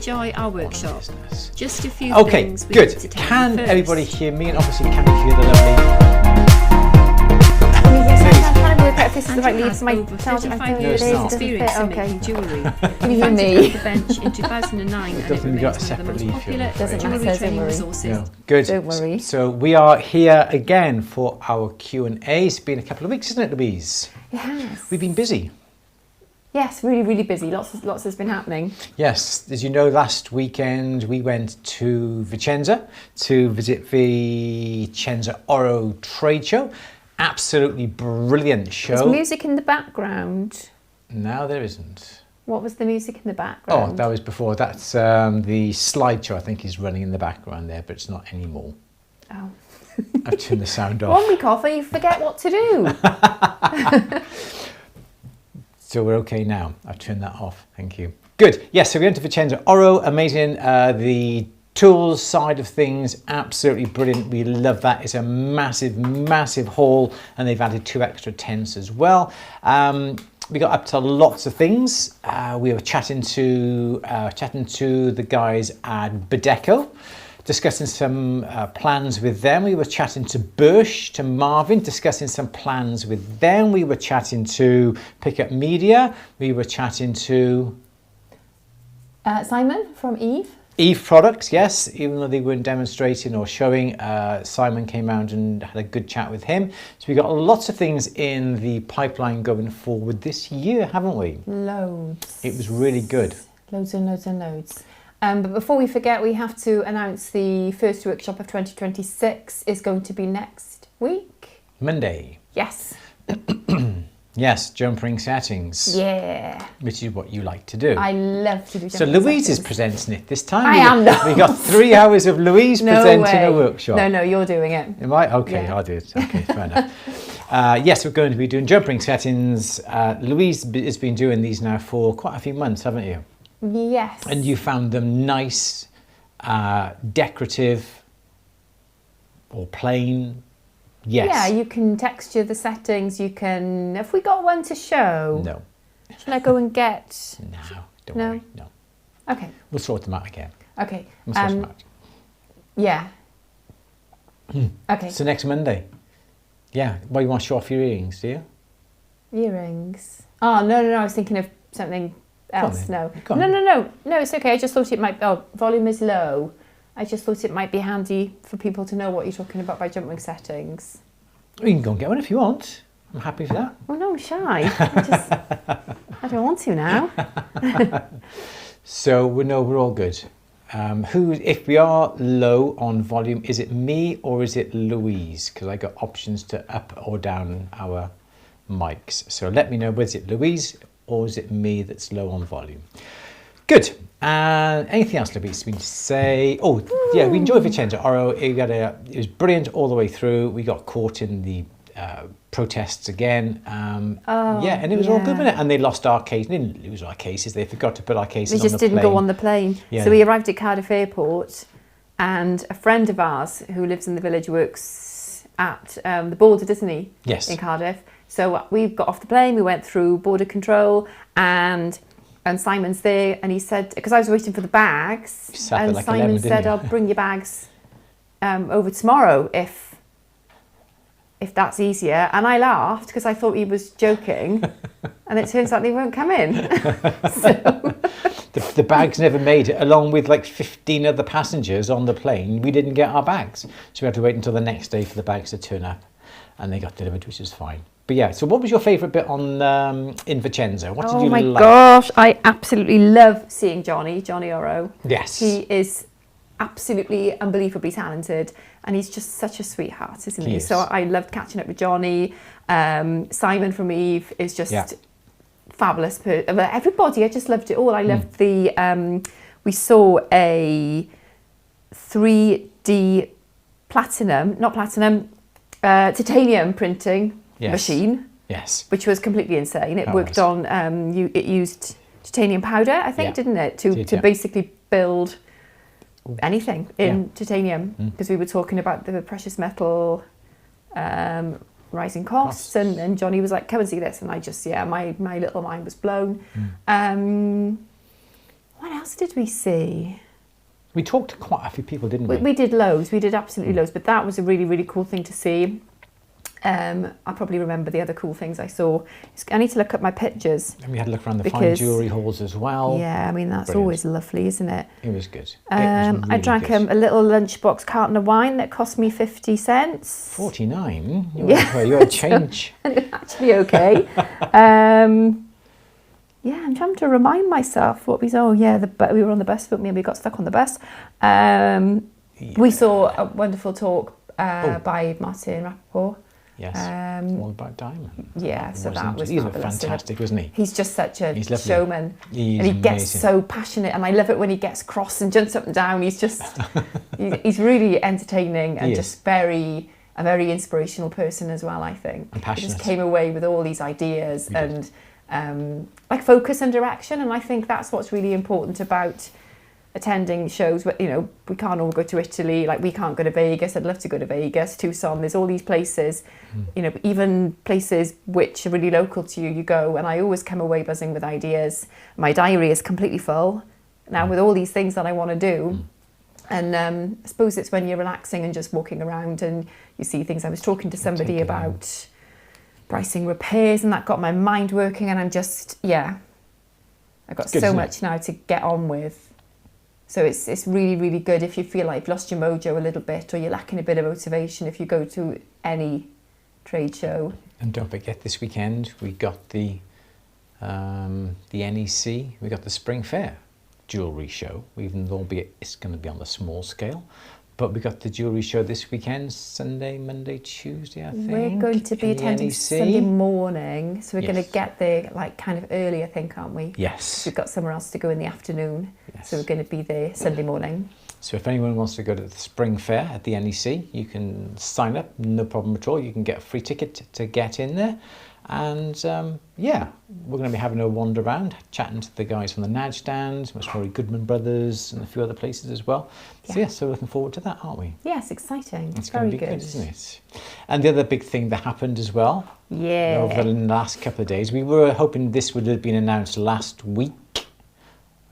enjoy our workshop. Just a few okay, things. Okay, good. Can everybody hear me? And obviously, can you hear the lovely? I'm trying to work out if this is the right lead for my over 35 years No, it's experience in okay. making jewellery. Can you hear me? At the bench in 2009 and it Doesn't remains got a one of the separate most lead popular for it. jewellery Doesn't training matter, resources. No. Good. Don't worry. So we are here again for our Q&A. It's been a couple of weeks, isn't it, Louise? Yes. We've been busy. Yes, really, really busy. Lots has been happening. Yes, as you know, last weekend we went to Vicenza to visit the Vicenza Oro trade show. Absolutely brilliant show. There's music in the background. No, there isn't. What was the music in the Oh, background? that was before. That's the slideshow, I think, is running in the background there, but it's not anymore. Oh. I've turned the sound off. 1 week off and you forget what to do. So we're okay now. I've turned that off. Thank you. Good. Yes, so we went to Vicenza Oro. Amazing. The tools side of things, absolutely brilliant. We love that. It's a massive, massive hall, and they've added 2 extra tents as well. We got up to lots of things. We were chatting to the guys at Bedeco, discussing some plans with them. We were chatting to Bursch, to Marvin, discussing some plans with them. We were chatting to Pick Up Media. We were chatting to Simon from Eve. Eve Products, yes, even though they weren't demonstrating or showing, Simon came out and had a good chat with him. So we got lots of things in the pipeline going forward this year, haven't we? Loads. It was really good. Loads and loads and loads. But before we forget, we have to announce the first workshop of 2026 is going to be next week. Monday. Yes. Yes, jumpering settings. Yeah. Which is what you like to do. I love to do So jumping Louise is settings. presenting it this time. I am not. We got 3 hours of Louise No presenting way. a workshop. No, you're doing it. Am I? Okay, Yeah. I'll do it. Okay, fair enough. Yes, we're going to be doing jumpering settings. Louise has been doing these now for quite a few months, haven't you? Yes. And you found them nice, decorative, or plain. Yes. Yeah, you can texture the settings. You can. Have we got one to show? No. Shall I go and get? No, don't No? worry. No. Okay. We'll sort them out again. Okay. We'll sort them out. Yeah. Okay. So next Monday. Yeah. Well, you want to show off your earrings, do you? Earrings. Oh no! I was thinking of something else. then. No. Go on. No. It's okay. I just thought it might. Oh, volume is low. I just thought it might be handy for people to know what you're talking about by jumping settings. You can go and get one if you want. I'm happy for that. Well, no, I'm shy. I don't want to now. So we're all good. If we are low on volume, is it me or is it Louise? Because I got options to up or down our mics. So let me know, was it Louise or is it me that's low on volume? Good. Anything else, Louise, we say? Oh, yeah, we enjoyed Vicenza Oro. It was brilliant all the way through. We got caught in the protests again. Yeah, and it was all good with it. And they lost our case. They didn't lose our cases. They forgot to put our cases on the plane. They just didn't go on the plane. Yeah. So we arrived at Cardiff Airport, and a friend of ours who lives in the village works at the border, doesn't he? Yes. In Cardiff. So we got off the plane. We went through border control, and Simon's there, and he said, because I was waiting for the bags, and like Simon 11, said, didn't "I'll bring your bags over tomorrow if that's easier." And I laughed because I thought he was joking, and it turns out they won't come in. So. The The bags never made it, along with like 15 other passengers on the plane. We didn't get our bags. So we had to wait until the next day for the bags to turn up, and they got delivered, which was fine. But yeah, so what was your favourite bit on in Vicenza? What did you like? Oh my gosh, I absolutely love seeing Johnny Oro. Yes. He is absolutely unbelievably talented, and he's just such a sweetheart, isn't he? So I loved catching up with Johnny. Simon from Eve is just fabulous. Everybody, I just loved it all. I loved the, we saw a 3D titanium printing machine. Yes. Which was completely insane. It worked on, it used titanium powder, I think, didn't it? To basically build anything in titanium, because we were talking about the precious metal rising costs, and Johnny was like, come and see this, and I just, my little mind was blown. What else did we see? We talked to quite a few people, didn't we? We did loads. We did absolutely loads, but that was a really, really cool thing to see. I probably remember the other cool things I saw. I need to look up my pictures. And we had a look around the fine jewellery halls as well. Yeah, I mean, that's always lovely, isn't it? It was good. I drank a little lunchbox carton of wine that cost me 50 cents. 49? You're a change. Actually okay. Yeah, I'm trying to remind myself what we saw. We were on the bus, but we got stuck on the bus. We saw a wonderful talk by Martin Rappaport. Yes, all about diamond. Yeah, so that was he's fabulous. Fantastic, wasn't he? He's just such a showman. And he amazing. gets so passionate, and I love it when he gets cross and jumps up and down. He's just, he's really entertaining and just a very inspirational person as well, I think. And passionate. He just came away with all these ideas and like focus and direction, and I think that's what's really important about attending shows. But we can't all go to Italy, like we can't go to Vegas. I'd love to go to Vegas, Tucson. There's all these places, even places which are really local to you go, and I always come away buzzing with ideas. My diary is completely full now with all these things that I want to do. And I suppose it's when you're relaxing and just walking around and you see things. I was talking to somebody about pricing repairs, and that got my mind working, and I'm just I've got so much now to get on with. So it's really, really good if you feel like you've lost your mojo a little bit, or you're lacking a bit of motivation, if you go to any trade show. And don't forget, this weekend we got the NEC, we got the Spring Fair jewellery show, even though it's going to be on the small scale. But we got the jewellery show this weekend, Sunday, Monday, Tuesday, I think. We're going to be attending Sunday morning, so we're going to get there like kind of early, I think, aren't we? Yes. We've got somewhere else to go in the afternoon, so we're going to be there Sunday morning. So if anyone wants to go to the Spring Fair at the NEC, you can sign up, no problem at all. You can get a free ticket to get in there. And we're going to be having a wander around, chatting to the guys from the Nudge stand, Macquarie Goodman Brothers, and a few other places as well. So we're looking forward to that, aren't we? Yes, exciting. It's going to be good, isn't it? And the other big thing that happened as well, over the last couple of days, we were hoping this would have been announced last week,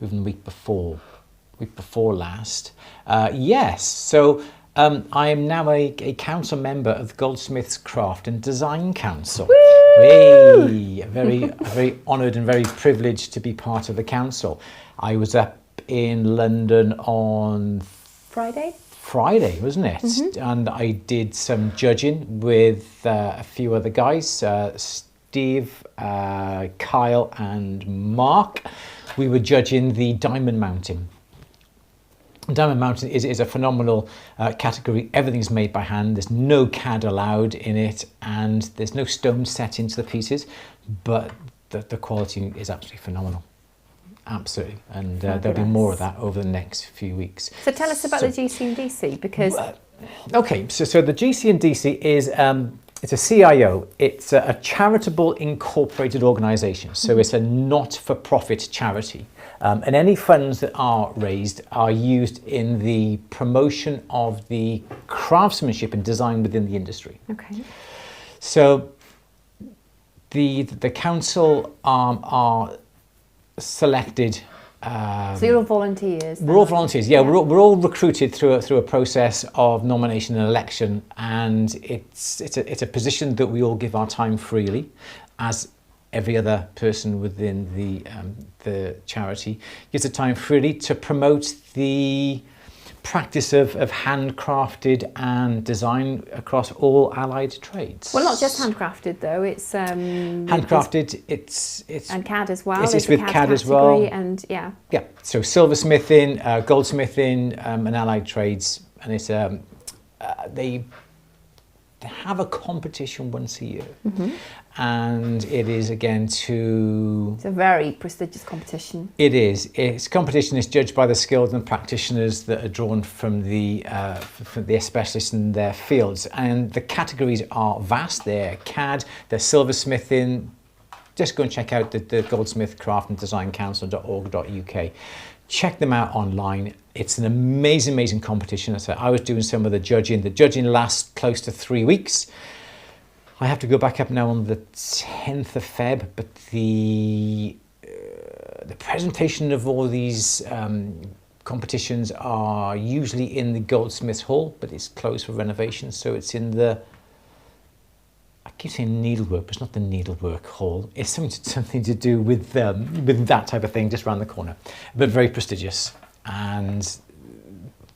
even the week before last. So I am now a council member of the Goldsmiths Craft and Design Council. Hey, very honoured and very privileged to be part of the council. I was up in London on Friday, wasn't it? Mm-hmm. And I did some judging with a few other guys, Steve, Kyle and Mark. We were judging the Diamond Mountain. Diamond Mountain is a phenomenal category. Everything's made by hand. There's no CAD allowed in it, and there's no stone set into the pieces, but the quality is absolutely phenomenal. Absolutely. And there'll be more of that over the next few weeks. So tell us about the GC and DC, because... Okay, so the GC and DC is... it's a CIO. It's a charitable incorporated organisation. So it's a not-for-profit charity. And any funds that are raised are used in the promotion of the craftsmanship and design within the industry. Okay. So the council are selected. So you're all volunteers? We're all volunteers. Yeah. We're all recruited through a process of nomination and election, and it's a position that we all give our time freely, as every other person within the charity, gives the time freely to promote the practice of handcrafted and design across all allied trades. Well, not just handcrafted though. It's handcrafted. It's and CAD as well. It's with CAD as well. And yeah. So silversmithing, goldsmithing, and allied trades, and it's they have a competition once a year, and it is again It's a very prestigious competition. It is. Its competition is judged by the skilled and practitioners that are drawn from the specialists in their fields, and the categories are vast. They're CAD, they're silversmithing. Just go and check out the Goldsmith Craft and Design Council.org.uk. Check them out online. It's an amazing competition. So I was doing some of the judging. The judging lasts close to 3 weeks. I have to go back up now on the 10th of Feb, but the presentation of all these competitions are usually in the Goldsmiths Hall, but it's closed for renovation, so it's in the, I keep saying needlework, but it's not the needlework hall. It's something to do with that type of thing just around the corner, but very prestigious, and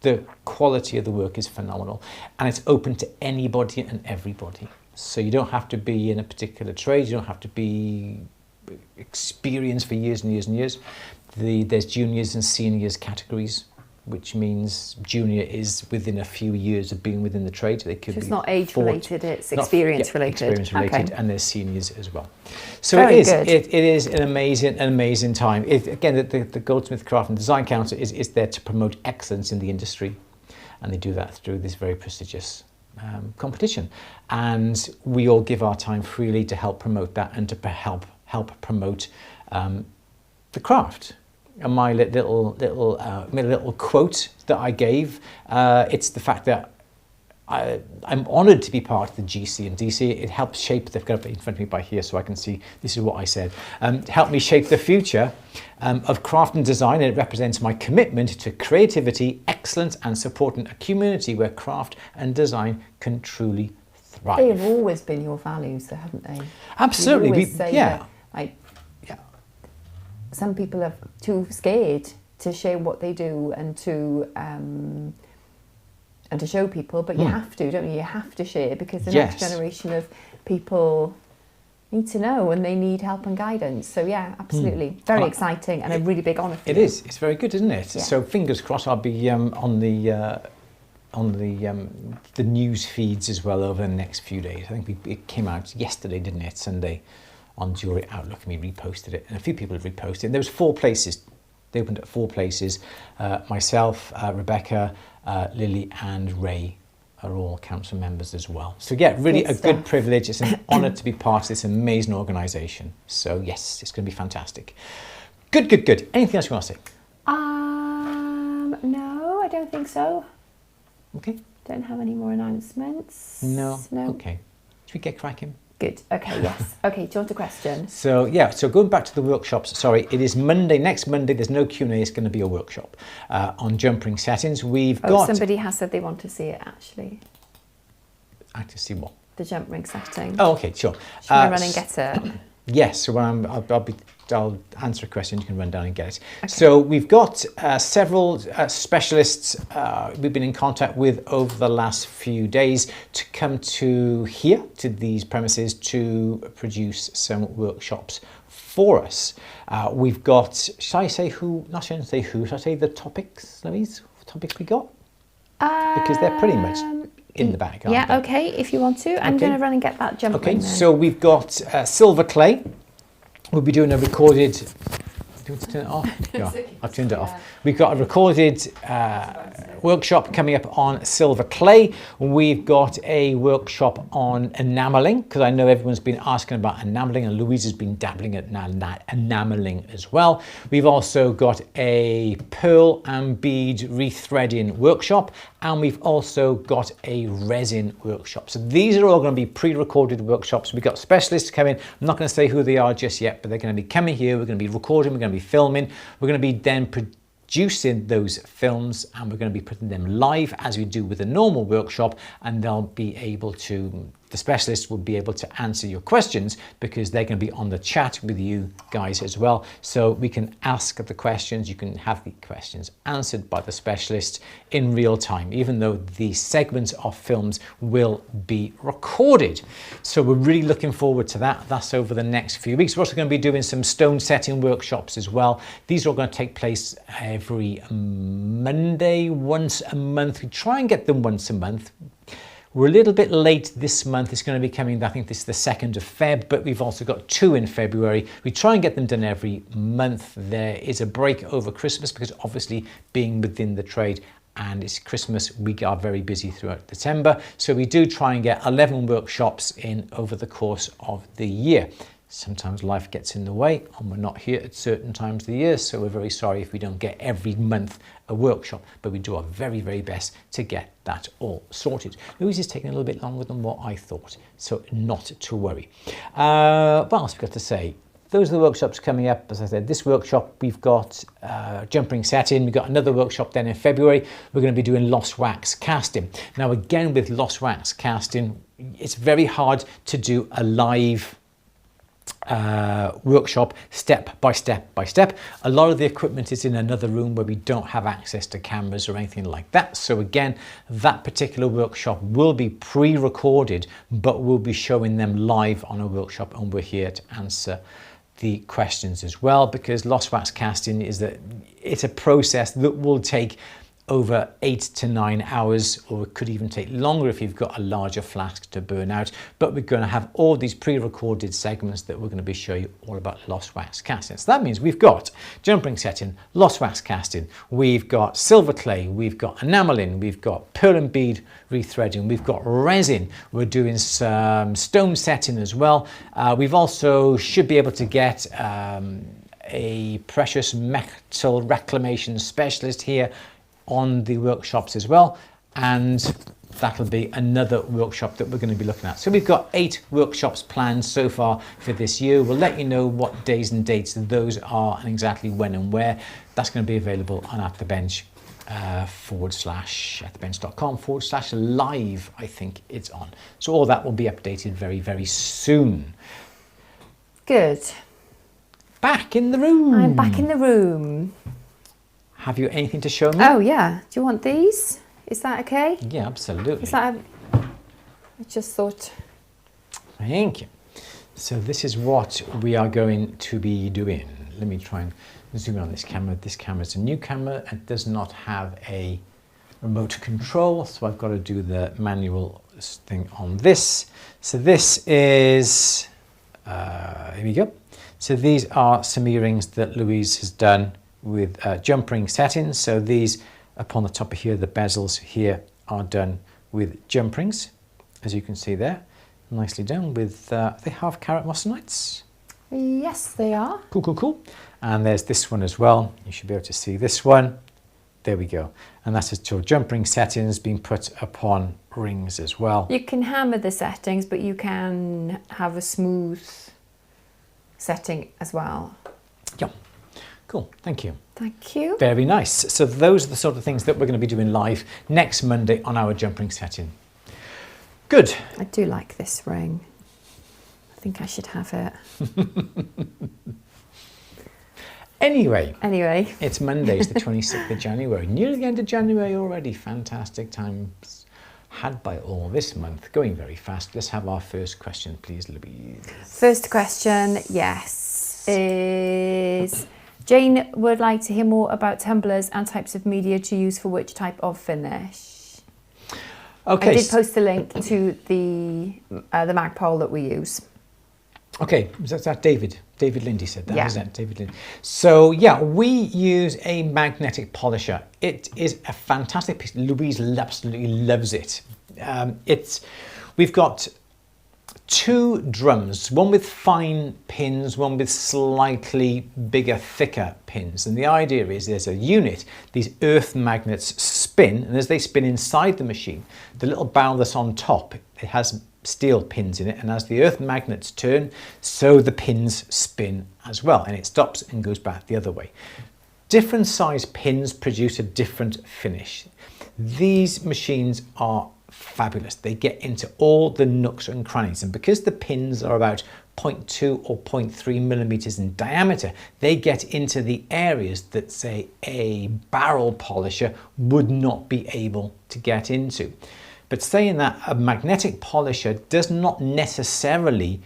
the quality of the work is phenomenal, and it's open to anybody and everybody. So you don't have to be in a particular trade, you don't have to be experienced for years and years and years. There's juniors and seniors categories, which means junior is within a few years of being within the trade. They could It's be not age 40, related, it's experience related. Experience related, Okay. and there's seniors as well. So Very it is. good. It is an amazing time. Again, the Goldsmith Craft and Design Council is there to promote excellence in the industry, and they do that through this very prestigious competition, and we all give our time freely to help promote that and to help promote the craft. And my little quote that I gave, it's the fact that I'm honoured to be part of the GC and DC. It helps shape, they've got it in front of me by here so I can see, this is what I said, help me shape the future of craft and design, and it represents my commitment to creativity, excellence and supporting a community where craft and design can truly thrive. They have always been your values though, haven't they? Absolutely. You always say yeah. that, like, some people are too scared to share what they do and to show people, but you have to, don't you? You have to share, because the next generation of people need to know and they need help and guidance. So yeah, absolutely. Very exciting and a really big honour for you. It is. It's very good, isn't it? Yeah. So fingers crossed I'll be on the news feeds as well over the next few days. I think it came out yesterday, didn't it? Sunday on Jewelry Outlook, and we reposted it, and a few people have reposted it. There was 4 places. They opened at 4 places. Myself, Rebecca, Lily and Ray are all council members as well. So yeah, really a good privilege. It's an honour to be part of this amazing organisation. So yes, it's going to be fantastic. Good. Anything else you want to say? No, I don't think so. Okay. Don't have any more announcements. No. Okay. Should we get cracking? Good. Okay, yes. Okay, do you want a question? So yeah, so going back to the workshops, sorry, it is Monday, next Monday, there's no Q&A, it's going to be a workshop on jump ring settings. We've got... somebody has said they want to see it actually. To see what? The jump ring setting. Oh, okay, sure. Should I run and get it? Yes, so when I'll answer a question, you can run down and get it. Okay. So we've got several specialists we've been in contact with over the last few days to come to here, to these premises, to produce some workshops for us. We've got, should I say who, not should I say who, should I say the topics, Louise? What topics we got? Because they're pretty much in the bag, aren't they? Okay, if you want to. I'm going to run and get that jump ring then. So we've got silver clay. We'll be doing a recorded... Do you want to turn it off? Yeah, I've turned it off. We've got a recorded workshop coming up on silver clay. We've got a workshop on enamelling, because I know everyone's been asking about enamelling, and Louise has been dabbling at enamelling as well. We've also got a pearl and bead rethreading workshop, and we've also got a resin workshop. So these are all going to be pre-recorded workshops. We've got specialists coming. I'm not going to say who they are just yet, but they're going to be coming here. We're going to be recording. We're going to be filming. We're going to be then producing those films, and we're going to be putting them live as we do with a normal workshop, and they'll be able to the specialists will be able to answer your questions because they're going to be on the chat with you guys as well. So we can ask the questions, you can have the questions answered by the specialist in real time, even though the segments of films will be recorded. So we're really looking forward to that. That's over the next few weeks. We're also going to be doing some stone setting workshops as well. These are all going to take place every Monday, once a month. We try and get them once a month. We're a little bit late this month. It's going to be coming, I think this is the 2nd of Feb, but we've also got 2 in February. We try and get them done every month. There is a break over Christmas because obviously being within the trade and it's Christmas, we are very busy throughout December. So we do try and get 11 workshops in over the course of the year. Sometimes life gets in the way and we're not here at certain times of the year, so we're very sorry if we don't get every month a workshop, but we do our very, very best to get that all sorted. Louise is taking a little bit longer than what I thought, so not to worry. What else have we got to say? Those are the workshops coming up. As I said, this workshop, we've got jump ring setting. We've got another workshop then in February. We're going to be doing lost wax casting. Now, again, with lost wax casting, it's very hard to do a live workshop step by step by step. A lot of the equipment is in another room where we don't have access to cameras or anything like that. So again, that particular workshop will be pre-recorded, but we'll be showing them live on a workshop, and we're here to answer the questions as well, because lost wax casting is that it's a process that will take over 8 to 9 hours, or it could even take longer if you've got a larger flask to burn out. But we're going to have all these pre-recorded segments that we're going to be showing you all about lost wax casting. So that means we've got jump ring setting, lost wax casting, we've got silver clay, we've got enameling, we've got pearl and bead rethreading, we've got resin, we're doing some stone setting as well. We've also should be able to get a precious metal reclamation specialist here on the workshops as well, and that'll be another workshop that we're going to be looking at. So we've got 8 workshops planned so far for this year. We'll let you know what days and dates those are and exactly when and where. That's going to be available on At The Bench atthebench.com/live, I think it's on. So all that will be updated very, very soon. Good. Back in the room. I'm back in the room. Have you anything to show me? Oh yeah, do you want these? Is that okay? Yeah, absolutely. Is that I just thought. Thank you. So this is what we are going to be doing. Let me try and zoom in on this camera. This camera is a new camera and does not have a remote control, so I've got to do the manual thing on this. So this is, here we go. So these are some earrings that Louise has done with jump ring settings. So these upon the top of here, the bezels here are done with jump rings, as you can see there, nicely done with they have carat moissanites. Yes, they are. Cool, cool, cool. And there's this one as well. You should be able to see this one. There we go. And that's just your jump ring settings being put upon rings as well. You can hammer the settings, but you can have a smooth setting as well. Yeah. Cool, thank you. Thank you. Very nice. So those are the sort of things that we're going to be doing live next Monday on our jump ring setting. Good. I do like this ring. I think I should have it. Anyway, it's Monday, it's the 26th of January. Near the end of January already. Fantastic times had by all this month. Going very fast. Let's have our first question, please, Louise. First question, yes, is Jane would like to hear more about tumblers and types of media to use for which type of finish. Okay. I did post a link to the magpole that we use. Okay, is that David? David Lindy said that, yeah. Is that David Lindy? So yeah, we use a magnetic polisher. It is a fantastic piece. Louise absolutely loves it. We've got 2 drums, one with fine pins, one with slightly bigger, thicker pins. And the idea is there's a unit, these earth magnets spin, and as they spin inside the machine, the little barrel that's on top, it has steel pins in it, and as the earth magnets turn, so the pins spin as well, and it stops and goes back the other way. Different size pins produce a different finish. These machines are fabulous. They get into all the nooks and crannies, and because the pins are about 0.2 or 0.3 millimeters in diameter, they get into the areas that, say, a barrel polisher would not be able to get into. But saying that, a magnetic polisher does not necessarily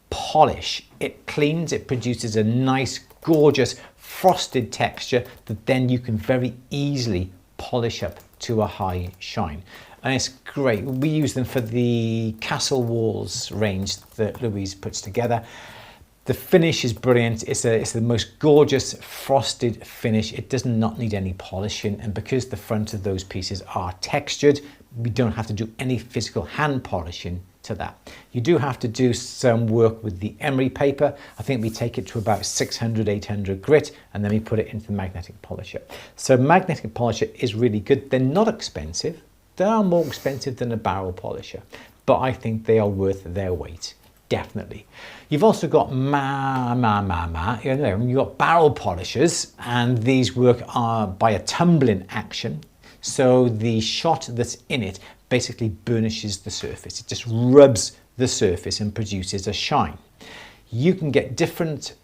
polish. It cleans, it produces a nice, gorgeous, frosted texture that then you can very easily polish up to a high shine. And it's great. We use them for the castle walls range that Louise puts together. The finish is brilliant. It's the most gorgeous frosted finish. It does not need any polishing, and because the front of those pieces are textured, we don't have to do any physical hand polishing to that. You do have to do some work with the emery paper. I think we take it to about 600, 800 grit, and then we put it into the magnetic polisher. So magnetic polisher is really good. They're not expensive. They are more expensive than a barrel polisher, but I think they are worth their weight, definitely. You've also got you've got barrel polishers, and these work by a tumbling action. So the shot that's in it basically burnishes the surface. It just rubs the surface and produces a shine. You can get different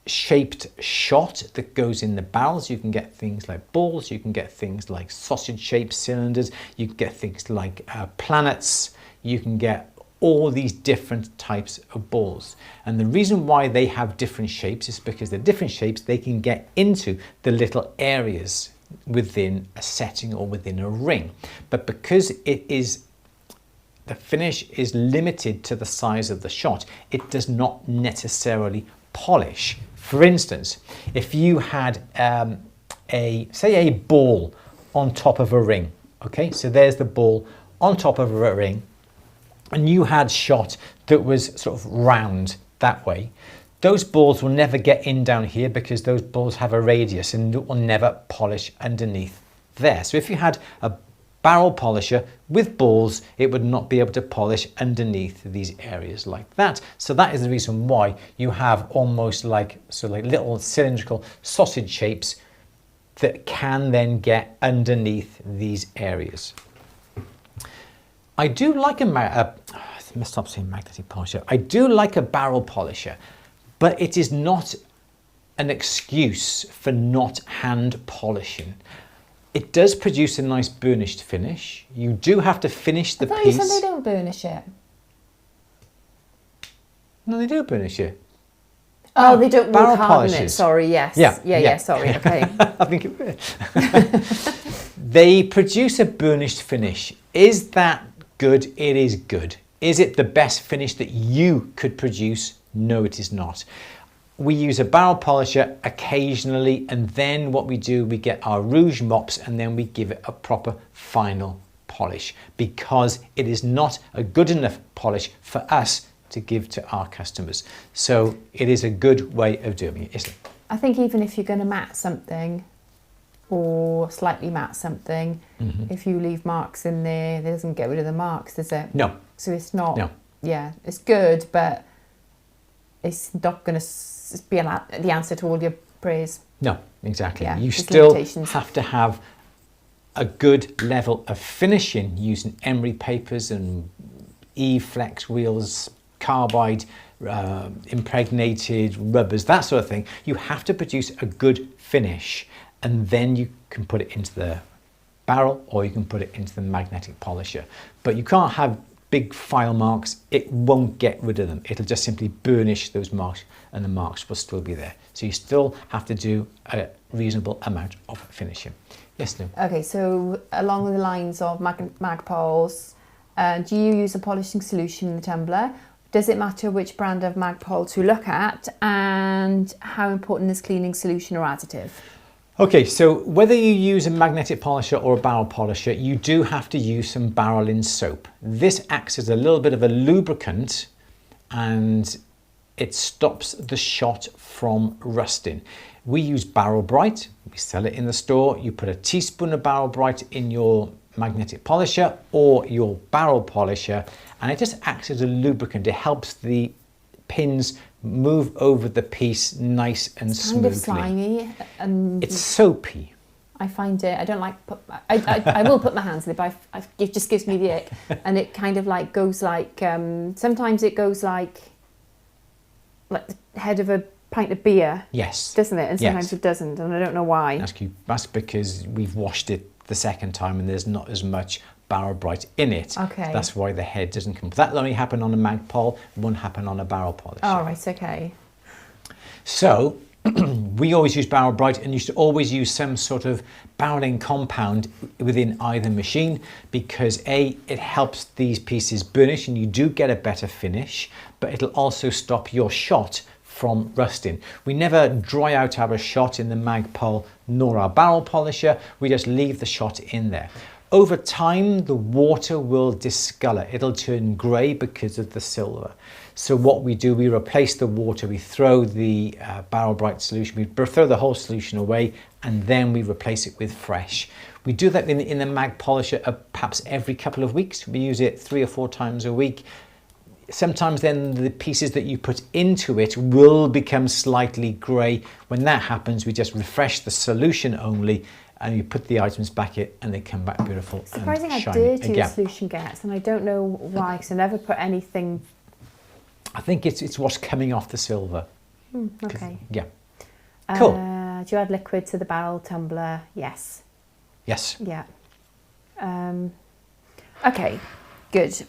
shaped shot that goes in the barrels. You can get things like balls, you can get things like sausage shaped cylinders, you can get things like planets, you can get all these different types of balls. And the reason why they have different shapes is because the different shapes, they can get into the little areas within a setting or within a ring. But because the finish is limited to the size of the shot, it does not necessarily polish. For instance, if you had a ball on top of a ring, okay, so there's the ball on top of a ring, and you had shot that was sort of round that way, those balls will never get in down here because those balls have a radius and it will never polish underneath there. So if you had a barrel polisher with balls, it would not be able to polish underneath these areas like that. So that is the reason why you have almost like little cylindrical sausage shapes that can then get underneath these areas. I do like stop saying magnetic polisher. I do like a barrel polisher, but it is not an excuse for not hand polishing. It does produce a nice burnished finish. You do have to finish the piece. I thought you said they don't burnish it. No, they do burnish it. Oh, they don't barrel work hard on it. polishes. Sorry, yes. Yeah, sorry, okay. I think it will. They produce a burnished finish. Is that good? It is good. Is it the best finish that you could produce? No, it is not. We use a barrel polisher occasionally, and then what we do, we get our rouge mops and then we give it a proper final polish, because it is not a good enough polish for us to give to our customers. So it is a good way of doing it, isn't it? I think even if you're going to matte something or slightly matte something, if you leave marks in there, it doesn't get rid of the marks, does it? No. So it's not, No. Yeah, it's good, but it's not going to be the answer to all your prayers. No, exactly. Yeah, you there's still limitations. have to have a good level of finishing using emery papers and E-flex wheels, carbide, impregnated rubbers, that sort of thing. You have to produce a good finish, and then you can put it into the barrel or you can put it into the magnetic polisher. But you can't have big file marks. It won't get rid of them. It'll just simply burnish those marks and the marks will still be there. So you still have to do a reasonable amount of finishing. Yes, Lou? Okay, so along the lines of Magpols, do you use a polishing solution in the tumbler? Does it matter which brand of Magpol to look at, and how important is cleaning solution or additive? Okay, so whether you use a magnetic polisher or a barrel polisher, you do have to use some barrel-in soap. This acts as a little bit of a lubricant and it stops the shot from rusting. We use Barrel Bright, we sell it in the store. You put a teaspoon of Barrel Bright in your magnetic polisher or your barrel polisher, and it just acts as a lubricant. It helps the pins move over the piece nice and smoothly. Kind of slimy and it's soapy. I find it, I don't like, I will put my hands in it, but it just gives me the ick. And it kind of like goes like, sometimes it goes like the head of a pint of beer. Yes. Doesn't it? And sometimes Yes. it doesn't, and I don't know why. That's because we've washed it the second time and there's not as much barrel bright in it. Okay. That's why the head doesn't come. That'll only happen on a Magpul, it won't happen on a barrel polisher. Oh, right, okay. So we always use barrel bright, and you should always use some sort of barreling compound within either machine, because it helps these pieces burnish and you do get a better finish, but it'll also stop your shot from rusting. We never dry out our shot in the Magpul nor our barrel polisher, we just leave the shot in there. Over time, the water will discolor. It'll turn grey because of the silver. So what we do, we replace the water, we throw the barrel bright solution, we throw the whole solution away, and then we replace it with fresh. We do that in the mag polisher perhaps every couple of weeks. We use it 3 or 4 times a week. Sometimes then the pieces that you put into it will become slightly grey. When that happens, we just refresh the solution only, and you put the items back in and they come back beautiful. Surprising and how shiny dirty again. the solution gets, and I don't know why, because I never put anything. I think it's what's coming off the silver. Okay. Yeah. Cool. Do you add liquid to the barrel tumbler? Yes. Yes. Yeah. Okay, good.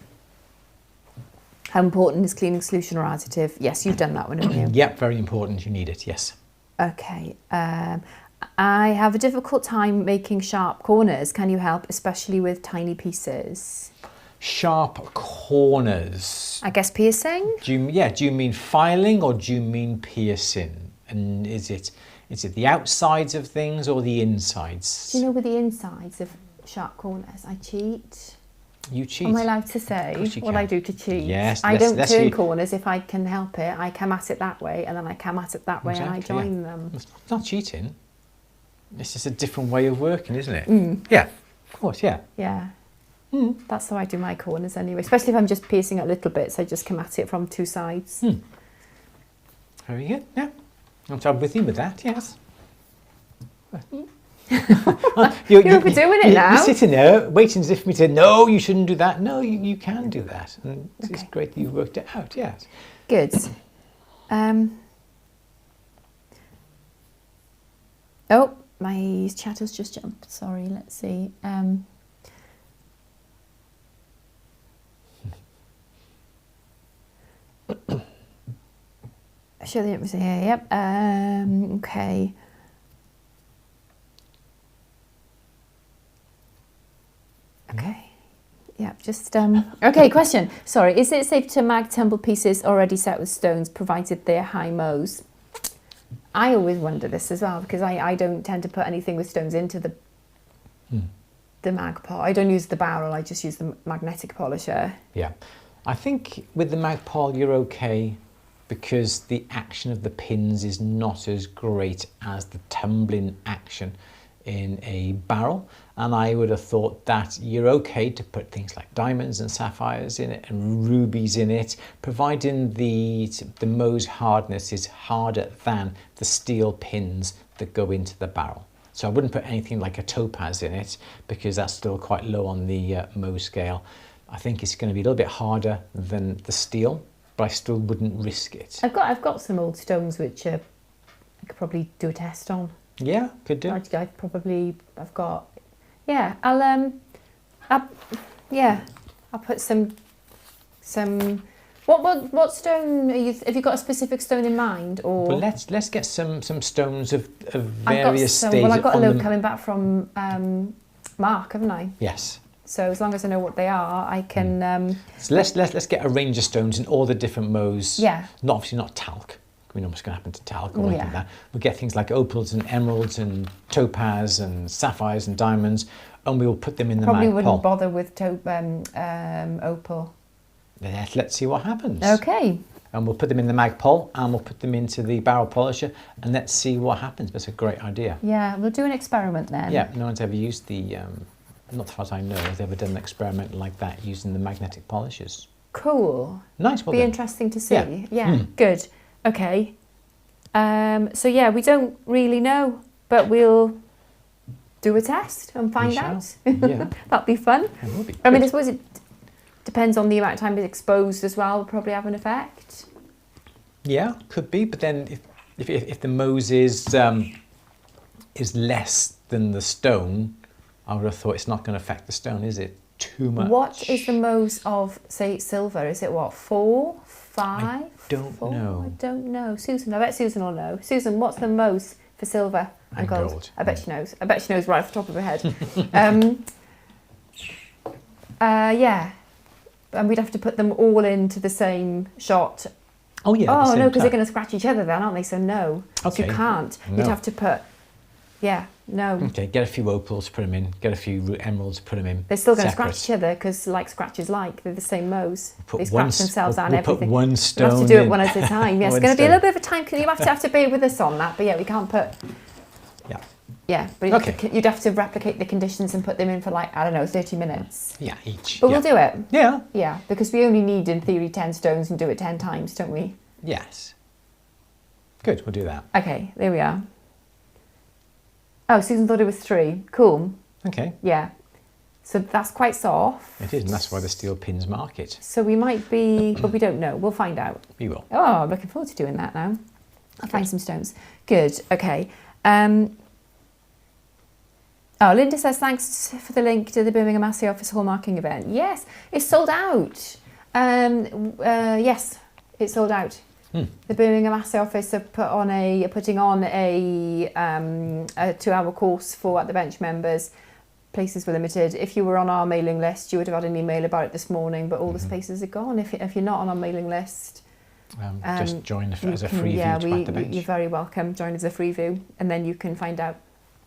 How important is cleaning solution or additive? Yes, you've done that one, haven't you? Yep, very important. You need it, yes. Okay. I have a difficult time making sharp corners. Can you help, especially with tiny pieces? Sharp corners. I guess piercing? Do you mean filing or do you mean piercing? And is it the outsides of things or the insides? Do you know with the insides of sharp corners, I cheat? You cheat. Am I allowed to say what I do to cheat? Yes. I don't turn corners if I can help it. I come at it that way, and then I come at it that way, Exactly, and I join them. It's not cheating. It's just a different way of working, isn't it? Yeah, of course, yeah. Yeah. That's how I do my corners anyway, especially if I'm just piercing it little bits. I just come at it from 2 sides. Very good, yeah. I'm with you with that, yes. You're overdoing it now. You're sitting there waiting as if for me to, no, you shouldn't do that. No, you can do that. And it's great that you worked it out, yes. Good. Oh, my chat has just jumped. Sorry, let's see. Show the emphasis here, yep. Okay. Okay. Yeah, just okay, question. Sorry, is it safe to mag tumble pieces already set with stones, provided they're high Mohs? I always wonder this as well, because I don't tend to put anything with stones into the mag pot. I don't use the barrel, I just use the magnetic polisher. Yeah. I think with the Magpul you're okay, because the action of the pins is not as great as the tumbling action in a barrel, and I would have thought that you're okay to put things like diamonds and sapphires in it and rubies in it, providing the Mohs hardness is harder than the steel pins that go into the barrel. So I wouldn't put anything like a topaz in it, because that's still quite low on the Mohs scale. I think it's going to be a little bit harder than the steel, but I still wouldn't risk it. I've got some old stones which I could probably do a test on. Yeah, could do. I've got. Yeah, I'll put some. What stone are you? Have you got a specific stone in mind, or? Well, let's get some stones of various stages. Well, I've got a load coming back from Mark, haven't I? Yes. So as long as I know what they are, I can. So let's get a range of stones in all the different Mohs. Yeah. Obviously not talc. We know what's going to happen to talc or anything like that. We'll get things like opals and emeralds and topaz and sapphires and diamonds, and we will put them in the Probably Magpul. wouldn't bother with opal. Let's see what happens. Okay. And we'll put them in the Magpul, and we'll put them into the barrel polisher, and let's see what happens. That's a great idea. Yeah, we'll do an experiment then. Yeah, no one's ever used the, not as far as I know, has ever done an experiment like that using the magnetic polishers. Cool. Nice, well Be done. interesting to see. Yeah. Yeah, good. Okay. So yeah, we don't really know, but we'll do a test and find out. Yeah. That'd be fun. It will be. I mean, Good. I suppose it depends on the amount of time it's exposed as well, will probably have an effect. Yeah, could be. But then if the Mohs is less than the stone, I would have thought it's not going to affect the stone, is it? Too much. What is the Mohs of, say, silver? Is it what, 4, 5? I don't know. I don't know. Susan, I bet Susan will know. Susan, what's the Mohs for silver and gold? I bet she knows. I bet she knows right off the top of her head. Yeah. And we'd have to put them all into the same shot. Oh, yeah. Oh, no, because they're going to scratch each other then, aren't they? So no. Okay. So you can't. No. You'd have to put, yeah, no. Okay, get a few opals, put them in. Get a few emeralds, put them in. They're still going to separate. scratch each other because like scratches like, they're the same Mohs. Put They one scratch themselves we'll, and we'll everything. Put one stone We'll have to do it in. one at a time. Yes, it's One going to be a stone. little bit of a time. You have to bear with us on that. But yeah, we can't put. Yeah. Yeah, but Okay. you'd have to replicate the conditions and put them in for like, I don't know, 30 minutes. Yeah, each. But yeah. we'll do it. Yeah. Yeah, because we only need, in theory, 10 stones and do it 10 times, don't we? Yes. Good, we'll do that. Okay, there we are. Oh, Susan thought it was 3. Cool. Okay. Yeah. So that's quite soft. It is, and that's why the steel pins mark it. So we might be, but we don't know. We'll find out. We will. Oh, I'm looking forward to doing that now. I'll find some stones. Good. Okay. Oh, Linda says, thanks for the link to the Birmingham Assay Office hallmarking event. Yes, it's sold out. Yes, it's sold out. The Birmingham Assay Office are putting on a 2-hour course for At the Bench members. Places were limited. If you were on our mailing list, you would have had an email about it this morning, but all the spaces are gone. If you're not on our mailing list, just join as a free view to At the Bench. You're very welcome. Join as a free view, and then you can find out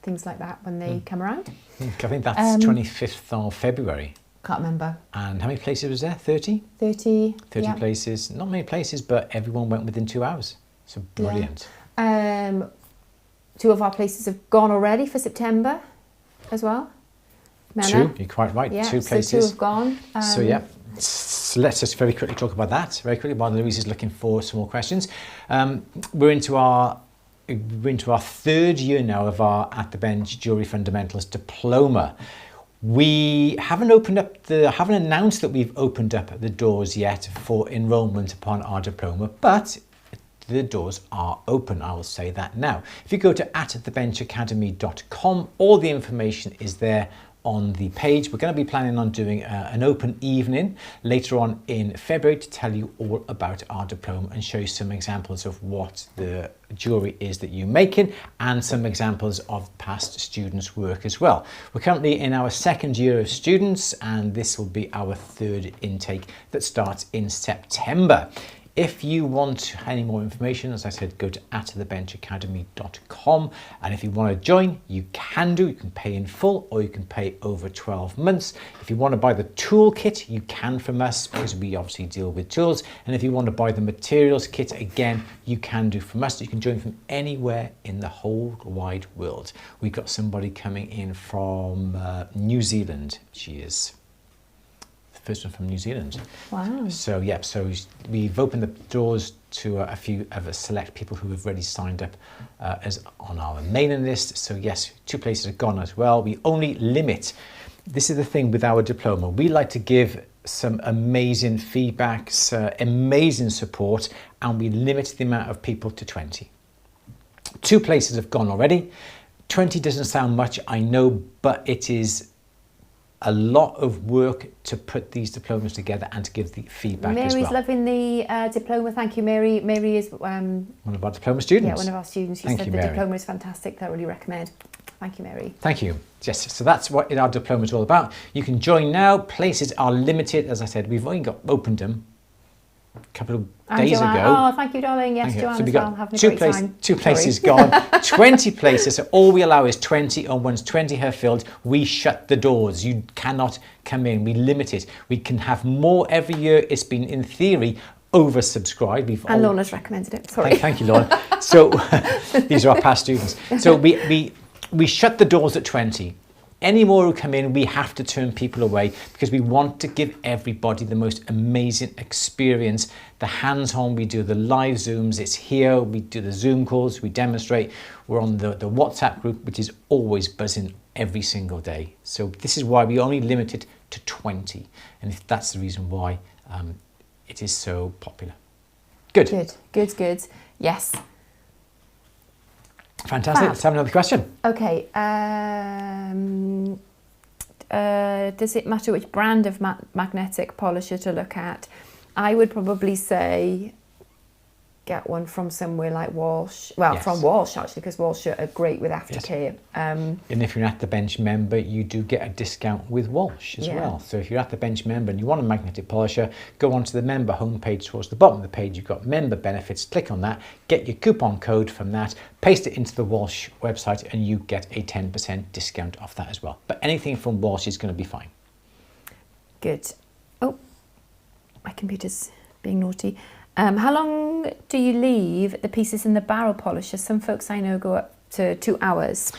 things like that when they come around. I think that's 25th of February. Can't remember. And how many places was there? 30? 30. 30 yeah. places. Not many places, but everyone went within 2 hours. So brilliant. 2 of our places have gone already for September as well. Mena. 2, you're quite right. Yeah, 2 so places. 2 have gone. So yeah, so let's just very quickly talk about that. Very quickly, while Louise is looking for some more questions. We're into our 3rd year now of our At the Bench Jewellery Fundamentals Diploma. We haven't announced that we've opened up the doors yet for enrolment upon our diploma, but the doors are open. I will say that now. If you go to atthebenchacademy.com, all the information is there on the page. We're going to be planning on doing an open evening later on in February to tell you all about our diploma and show you some examples of what the jewellery is that you're making and some examples of past students' work as well. We're currently in our 2nd year of students, and this will be our 3rd intake that starts in September. If you want any more information, as I said, go to atthebenchacademy.com, and if you want to join, you can do. You can pay in full or you can pay over 12 months. If you want to buy the toolkit, you can from us, because we obviously deal with tools. And if you want to buy the materials kit, again, you can do from us. You can join from anywhere in the whole wide world. We've got somebody coming in from New Zealand. She is first one from New Zealand. Wow. So yeah, so we've opened the doors to a few of a select people who have already signed up as on our mailing list. So yes, 2 places are gone as well. We only limit, this is the thing with our diploma, we like to give some amazing feedbacks, amazing support, and we limit the amount of people to 20. 2 places have gone already. 20 doesn't sound much, I know, but it is a lot of work to put these diplomas together and to give the feedback as well. Mary's loving the diploma. Thank you, Mary. Mary is one of our diploma students. Yeah, one of our students. She said the diploma is fantastic. Thoroughly recommend. Thank you, Mary. Thank you. Yes, so that's what our diploma is all about. You can join now. Places are limited. As I said, we've only opened them a couple of days ago. Oh, thank you, darling. Yes, Joanne so as well. Having a great time. 2 places gone, 20 places. So all we allow is 20, and once 20 have filled, we shut the doors. You cannot come in. We limit it. We can have more every year. It's been, in theory, oversubscribed. And Lorna's recommended it. Sorry. Thank you, Lorna. So these are our past students. So we shut the doors at 20. Any more who come in, we have to turn people away because we want to give everybody the most amazing experience. The hands-on, we do the live Zooms, it's here, we do the Zoom calls, we demonstrate. We're on the WhatsApp group, which is always buzzing every single day. So this is why we only limit it to 20. And that's the reason why it is so popular. Good. Good. Yes. Fantastic. Let's have another question. Okay. Does it matter which brand of magnetic polisher to look at? I would probably say get one from somewhere like Walsh. Well, Yes. from Walsh actually, because Walsh are great with aftercare. And if you're an At the Bench member, you do get a discount with Walsh as well. So if you're At the Bench member and you want a magnetic polisher, go onto the member homepage towards the bottom of the page. You've got member benefits. Click on that, get your coupon code from that, paste it into the Walsh website, and you get a 10% discount off that as well. But anything from Walsh is going to be fine. Good. Oh, my computer's being naughty. How long do you leave the pieces in the barrel polisher? Some folks I know go up to 2 hours.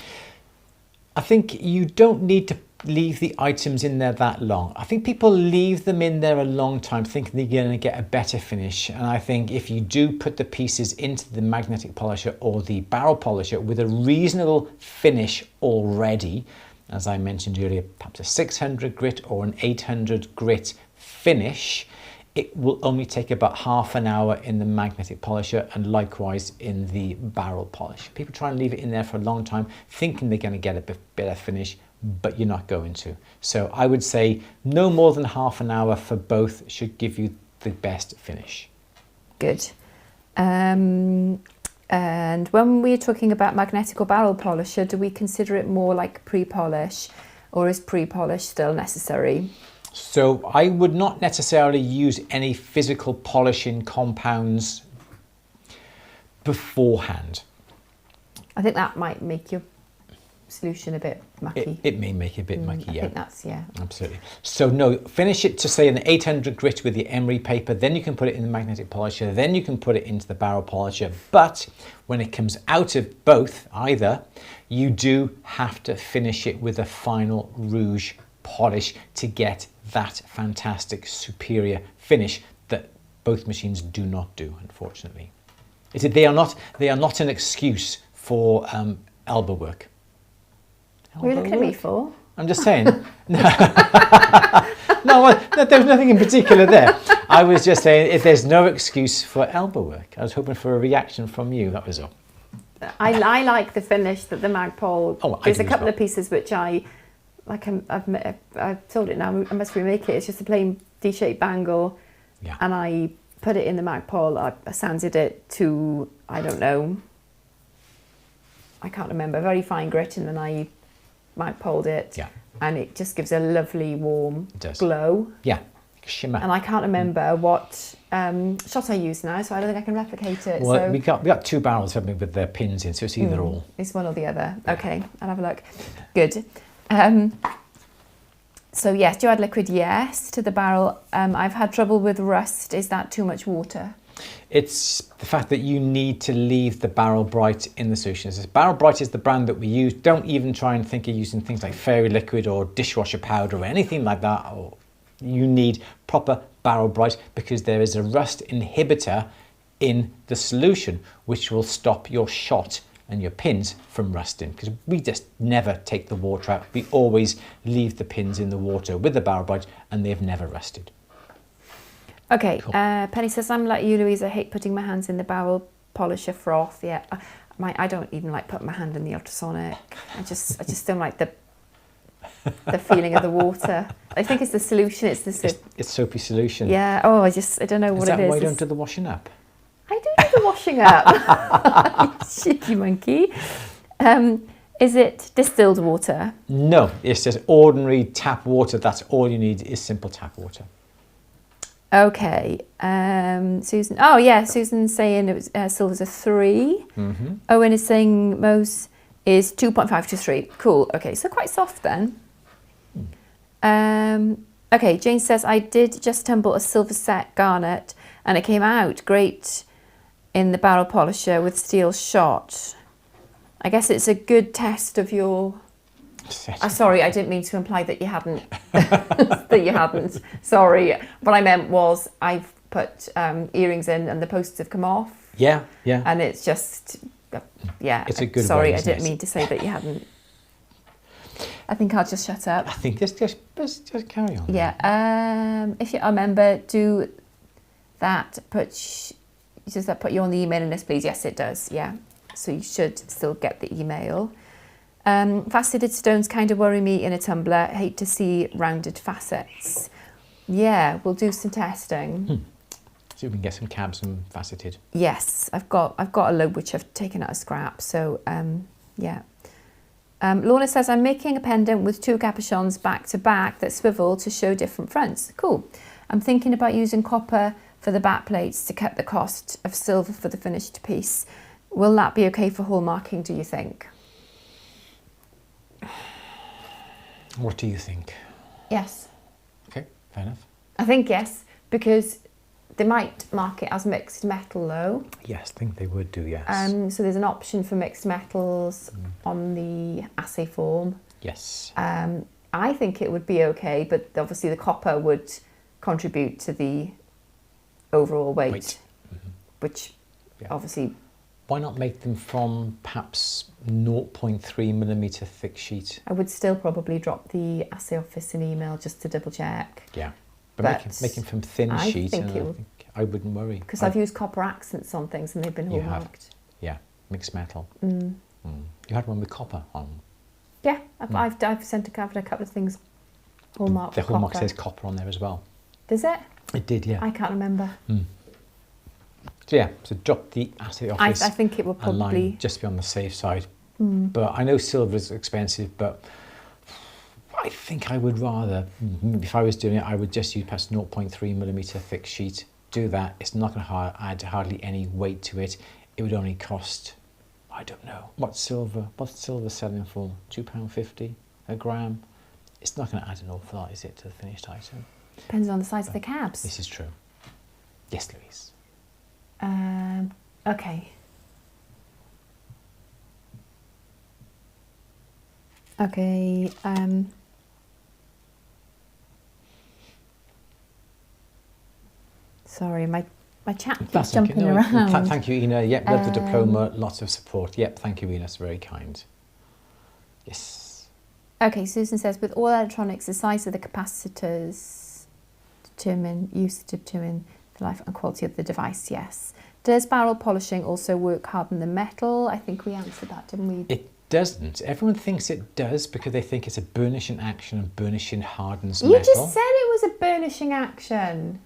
I think you don't need to leave the items in there that long. I think people leave them in there a long time thinking they're going to get a better finish. And I think if you do put the pieces into the magnetic polisher or the barrel polisher with a reasonable finish already, as I mentioned earlier, perhaps a 600 grit or an 800 grit finish, it will only take about half an hour in the magnetic polisher and likewise in the barrel polish. People try and leave it in there for a long time thinking they're going to get a bit better finish, but you're not going to. So I would say no more than half an hour for both should give you the best finish. Good. And when we're talking about magnetic or barrel polisher, do we consider it more like pre-polish, or is pre-polish still necessary? So I would not necessarily use any physical polishing compounds beforehand. I think that might make your solution a bit mucky. It may make it a bit mucky, I yeah. think that's, yeah. Absolutely. So no, finish it to say an 800 grit with the emery paper, then you can put it in the magnetic polisher, then you can put it into the barrel polisher. But when it comes out of both, either, you do have to finish it with a final rouge polish to get that fantastic superior finish that both machines do not do, unfortunately. They are not an excuse for elbow work. What are you looking at me for? I'm just saying. No, there's nothing in particular there. I was just saying if there's no excuse for elbow work. I was hoping for a reaction from you, that was all. I like the finish that the Magpul. Oh, there's a couple of pieces which I like. I've told it now. I must remake it. It's just a plain D-shaped bangle, Yeah. and I put it in the Magpul. I sanded it to, I don't know, I can't remember, very fine grit, and then I Magpul'd it. Yeah. And it just gives a lovely warm glow. Yeah, shimmer. And I can't remember what shot I used now, so I don't think I can replicate it. Well, so we got two barrels, haven't we, with the pins in, so it's either or. It's one or the other. Okay, I'll have a look. Good. So yes, do you add liquid? Yes, to the barrel. I've had trouble with rust. Is that too much water? It's the fact that you need to leave the Barrel Bright in the solution. Barrel Bright is the brand that we use. Don't even try and think of using things like fairy liquid or dishwasher powder or anything like that. Or you need proper Barrel Bright because there is a rust inhibitor in the solution which will stop your shot and your pins from rusting, because we just never take the water out. We always leave the pins in the water with the Barrel Bright and they've never rusted. Okay, Cool. Penny says, I'm like you, Louise, I hate putting my hands in the barrel polisher froth. Yeah, I don't even like putting my hand in the ultrasonic. I just don't like the feeling of the water. I think it's the solution. It's soapy solution. Yeah. Oh, I don't know what it is. Is that why you don't do the washing up? I do the washing up. Cheeky monkey. Is it distilled water? No, it's just ordinary tap water. That's all you need is simple tap water. Okay. Susan. Oh yeah, Susan's saying it was silver's a 3. Mm-hmm. Owen is saying Mose is 2.5 to 3. Cool. Okay, so quite soft then. Okay, Jane says, I did just tumble a silver set garnet and it came out great in the barrel polisher with steel shot. I guess it's a good test of your... sorry, I didn't mean to imply that you hadn't. That you hadn't. Sorry. What I meant was I've put earrings in and the posts have come off. Yeah, yeah. And it's just, yeah. It's a good Sorry, way, I isn't didn't it? mean to say that you hadn't. I think I'll just shut up. I think just carry on. Yeah. If you remember, do that. Does that put you on the emailing list, please? Yes, it does. Yeah. So you should still get the email. Faceted stones kind of worry me in a tumbler. Hate to see rounded facets. Yeah, we'll do some testing. So we can get some cabs and faceted. Yes, I've got a load which I've taken out of scrap. So yeah. Lorna says, I'm making a pendant with 2 capuchons back to back that swivel to show different fronts. Cool. I'm thinking about using copper for the back plates to cut the cost of silver for the finished piece. Will that be okay for hallmarking, do you think? What do you think? Yes. Okay, fair enough. I think yes, because they might mark it as mixed metal though. Yes, I think they would do, yes. So there's an option for mixed metals on the assay form. Yes. I think it would be okay, but obviously the copper would contribute to the overall weight. Which obviously... Why not make them from perhaps 0.3mm thick sheet? I would still probably drop the assay office an email just to double check. Yeah, but make them from thin sheet, I wouldn't worry. Because I've used copper accents on things and they've been hallmarked. Yeah, mixed metal. You had one with copper on. Yeah, I've sent a couple of things hallmarked. The hallmark says copper on there as well. Does it? It did, yeah. I can't remember. So yeah, so drop the assay office. I think it will probably just be on the safe side. But I know silver is expensive, but I think I would rather, if I was doing it, I would just use perhaps 0.3mm thick sheet. Do that. It's not going to add hardly any weight to it. It would only cost, I don't know, what's silver selling for? £2.50 a gram? It's not going to add an awful lot, is it, to the finished item? Depends on the size of the cabs. This is true. Yes, Louise. Okay. Okay. Sorry, my chat keeps jumping around. Thank you, Ina. Yep, love the diploma. Lots of support. Yep, thank you, Ina. That's very kind. Yes. Okay, Susan says, with all electronics, the size of the capacitors determine the life and quality of the device. Yes. Does barrel polishing also work harden the metal? I think we answered that, didn't we? It doesn't. Everyone thinks it does because they think it's a burnishing action and burnishing hardens metal. You just said it was a burnishing action.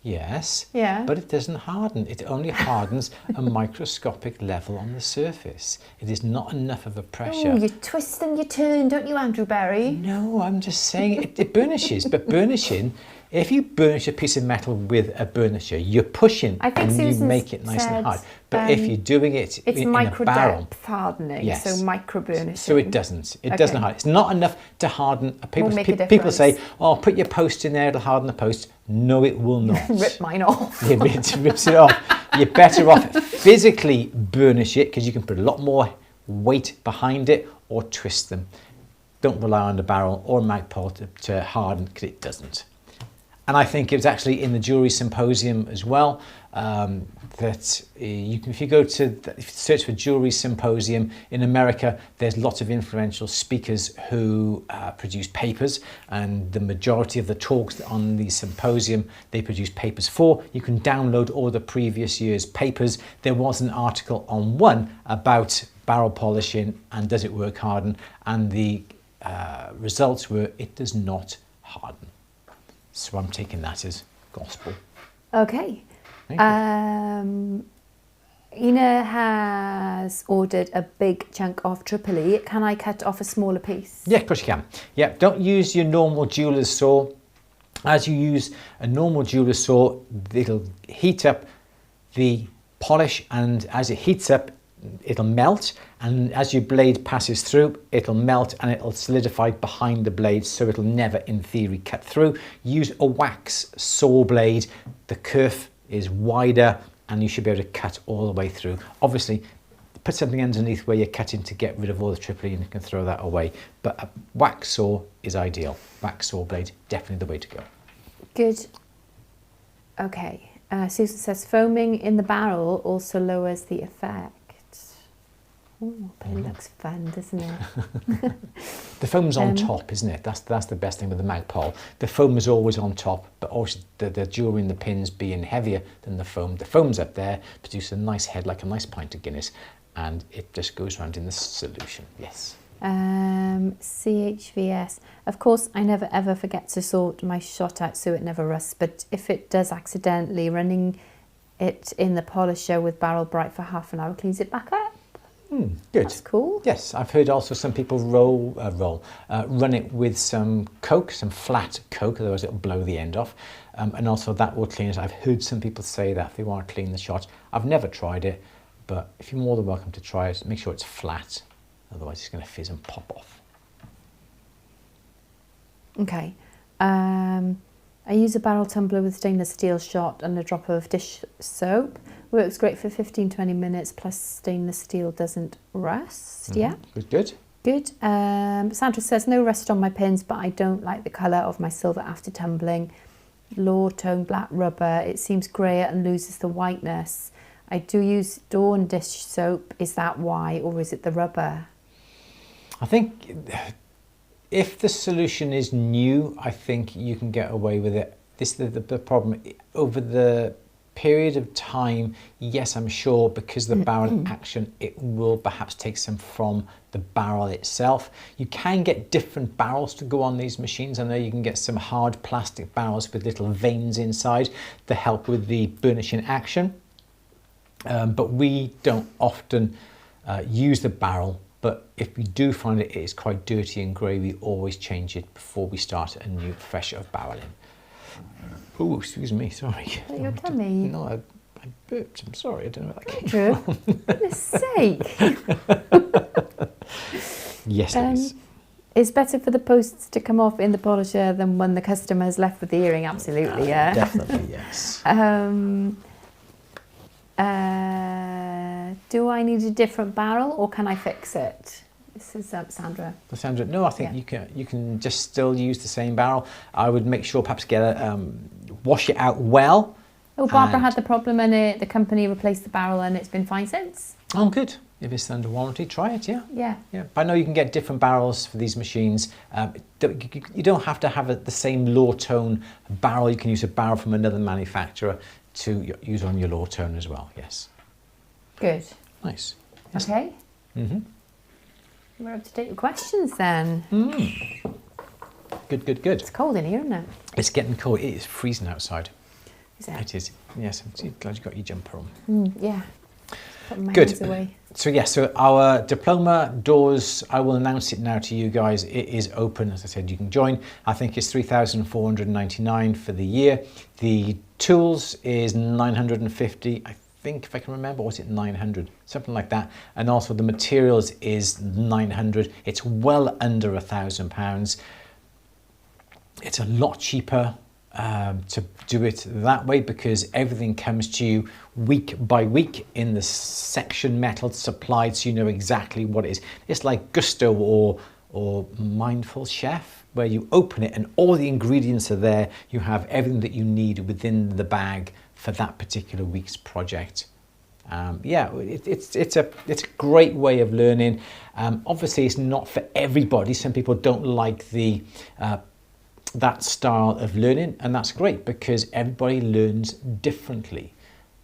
Yes. Yeah. But it doesn't harden. It only hardens a microscopic level on the surface. It is not enough of a pressure. Oh, you twist and you turn, don't you, Andrew Berry? No, I'm just saying it burnishes. But burnishing, if you burnish a piece of metal with a burnisher, you're pushing and you make it nice and hard. But if you're doing it in a barrel, depth hardening, yes. So micro burnishing. So it doesn't. It doesn't harden. It's not enough to harden. People say, "Oh, put your post in there; it'll harden the post." No, it will not. Rip mine off. Yeah, it rips it off. You're better off physically burnish it because you can put a lot more weight behind it, or twist them. Don't rely on the barrel or Magpul to harden because it doesn't. And I think it was actually in the Jewelry Symposium as well that if you go to if you search for Jewelry Symposium in America, there's lots of influential speakers who produce papers, and the majority of the talks on the symposium they produce papers for. You can download all the previous year's papers. There was an article on one about barrel polishing and does it work harden, and the results were it does not harden. So I'm taking that as gospel. Okay. Ina has ordered a big chunk of Tripoli. Can I cut off a smaller piece? Yeah, of course you can. Yeah, don't use your normal jeweler's saw. As you use a normal jeweler's saw, it'll heat up the polish, and as it heats up, it'll melt, and as your blade passes through, it'll melt and it'll solidify behind the blade, so it'll never in theory cut through. Use a wax saw blade. The kerf is wider and you should be able to cut all the way through. Obviously put something underneath where you're cutting to get rid of all the Tripoli and you can throw that away, but a wax saw is ideal. Wax saw blade, definitely the way to go. Good. Okay, Susan says foaming in the barrel also lowers the effect. Oh, but it looks fun, doesn't it? The foam's on top, isn't it? That's the best thing with the Magpul. The foam is always on top, but also the jewellery and the pins being heavier than the foam. The foam's up there, produces a nice head like a nice pint of Guinness, and it just goes around in the solution. Yes. CHVS. Of course, I never ever forget to sort my shot out so it never rusts, but if it does accidentally, running it in the polisher with barrel bright for half an hour cleans it back up. Good. That's cool. Yes, I've heard also some people run it with some Coke, some flat Coke, otherwise it'll blow the end off. And also that will clean it. I've heard some people say that if they want to clean the shot. I've never tried it, but if you're more than welcome to try it, make sure it's flat. Otherwise it's going to fizz and pop off. Okay. I use a barrel tumbler with stainless steel shot and a drop of dish soap. Works great for 15-20 minutes, plus stainless steel doesn't rust. Yeah. Good. Good. Sandra says, no rust on my pins, but I don't like the colour of my silver after tumbling. Low tone black rubber. It seems greyer and loses the whiteness. I do use Dawn dish soap. Is that why, or is it the rubber? I think if the solution is new, I think you can get away with it. This is the problem. Over the period of time, yes, I'm sure, because the barrel action, it will perhaps take some from the barrel itself. You can get different barrels to go on these machines. I know you can get some hard plastic barrels with little veins inside to help with the burnishing action. But we don't often use the barrel. But if we do find it is quite dirty and grey, we always change it before we start a new fresh of barreling. Oh, excuse me, sorry. Your tummy. No, I burped. I'm sorry. I don't know where that came Andrew, from. for goodness sake. Yes, it is. It's better for the posts to come off in the polisher than when the customer is left with the earring. Absolutely, yeah. Definitely, yes. Do I need a different barrel or can I fix it? This is Sandra. Sandra, no, I think you can just still use the same barrel. I would make sure perhaps wash it out well. Oh, Barbara had the problem and the company replaced the barrel and it's been fine since. Oh, good. If it's under warranty, try it, yeah. Yeah. But I know you can get different barrels for these machines. You don't have to have the same low tone barrel. You can use a barrel from another manufacturer to use on your low tone as well, yes. Good. Nice. Okay. We're up to date with questions then. Good. It's cold in here, isn't it? It's getting cold. It is freezing outside. Is it? It is. Yes, I'm glad you got your jumper on. Yeah. Putting my Good. hands away. So our diploma doors, I will announce it now to you guys. It is open. As I said, you can join. I think it's $3,499 for the year. The tools is $950. I think, if I can remember, was it 900? Something like that. And also the materials is 900. It's well under £1,000. It's a lot cheaper to do it that way because everything comes to you week by week in the section metal supplied, so you know exactly what it is. It's like Gusto or Mindful Chef, where you open it and all the ingredients are there. You have everything that you need within the bag for that particular week's project. It's a great way of learning. Obviously, it's not for everybody. Some people don't like that style of learning, and that's great because everybody learns differently.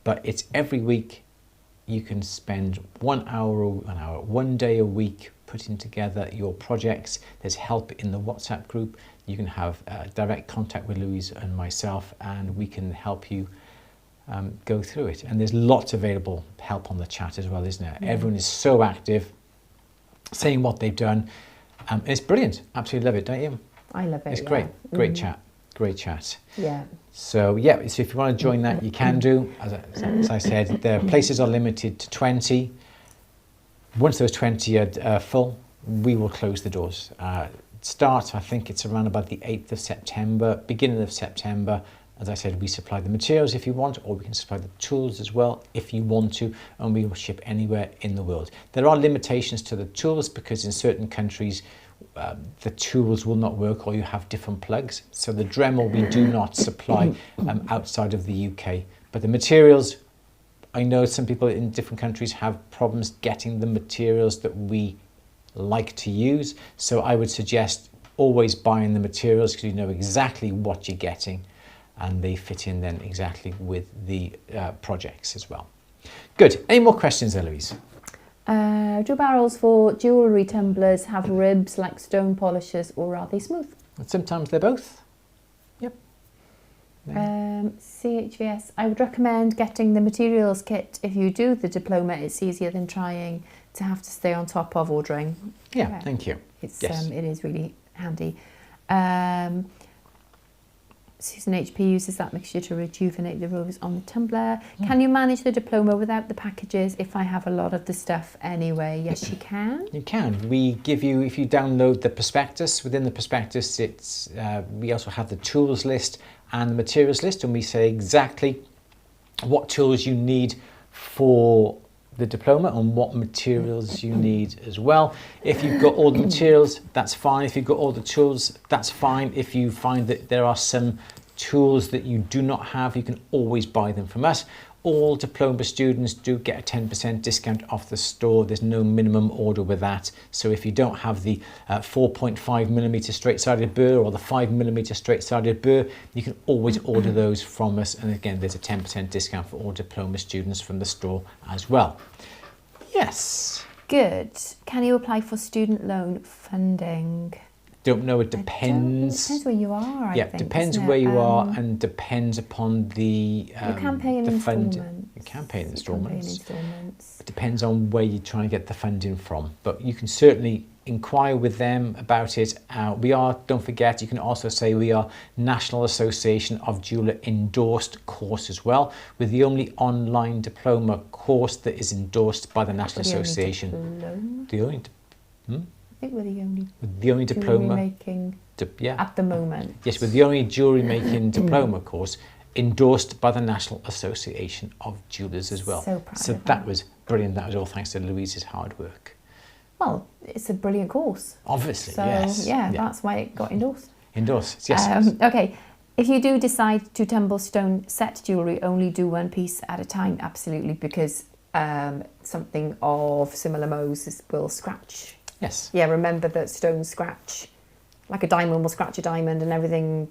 But it's every week. You can spend 1 hour, 1 day a week putting together your projects. There's help in the WhatsApp group. You can have direct contact with Louise and myself, and we can help you go through it. And there's lots of available help on the chat as well, isn't there? Everyone is so active, saying what they've done. It's brilliant. Absolutely love it, don't you? I love it. It's great. Great chat. Great chat. Yeah. So so if you want to join that, you can do. As I said, the places are limited to 20. Once those 20 are full, we will close the doors. Start, I think it's around about the 8th of September, beginning of September. As I said, we supply the materials if you want, or we can supply the tools as well if you want to, and we will ship anywhere in the world. There are limitations to the tools because in certain countries, the tools will not work or you have different plugs. So the Dremel we do not supply outside of the UK, but the materials I know some people in different countries have problems getting the materials that we like to use. So I would suggest always buying the materials because you know exactly what you're getting and they fit in then exactly with the projects as well. Good. Any more questions there, Louise? Do barrels for jewellery tumblers have ribs like stone polishers or are they smooth? Sometimes they're both. Yep. CHVS, I would recommend getting the materials kit if you do the diploma. It's easier than trying to have to stay on top of ordering. Yeah, thank you. It's yes. It is really handy. Susan HP uses that mixture to rejuvenate the rose on the tumbler. Can you manage the diploma without the packages if I have a lot of the stuff anyway? Yes, you can. You can. We give you, if you download the prospectus, within the prospectus, it's we also have the tools list and the materials list, and we say exactly what tools you need for the diploma and what materials you need as well. If you've got all the materials, that's fine. If you've got all the tools, that's fine. If you find that there are some tools that you do not have, you can always buy them from us. All diploma students do get a 10% discount off the store. There's no minimum order with that. So if you don't have the 4.5mm straight-sided burr or the 5mm straight-sided burr, you can always order those from us. And again, there's a 10% discount for all diploma students from the store as well. Yes. Good. Can you apply for student loan funding? Don't know, it depends. It depends where you are, I think. Yeah, depends where you are and depends upon the you can pay in installments. You can pay in installments. It depends on where you try and get the funding from. But you can certainly inquire with them about it. Don't forget, you can also say we are National Association of Jeweller endorsed course as well. We're the only online diploma course that is endorsed by the National Association. The only I think we're the only diploma making at the moment. Yes, we're the only jewellery making diploma course endorsed by the National Association of Jewellers as well. So proud of that was brilliant. That was all thanks to Louise's hard work. Well, it's a brilliant course. Obviously, so, yes. Yeah, that's why it got endorsed. Endorsed, yes. Okay, if you do decide to tumble stone set jewellery, only do one piece at a time, absolutely, because something of similar mows will scratch. Yes. Yeah, remember that stones scratch, like a diamond will scratch a diamond and everything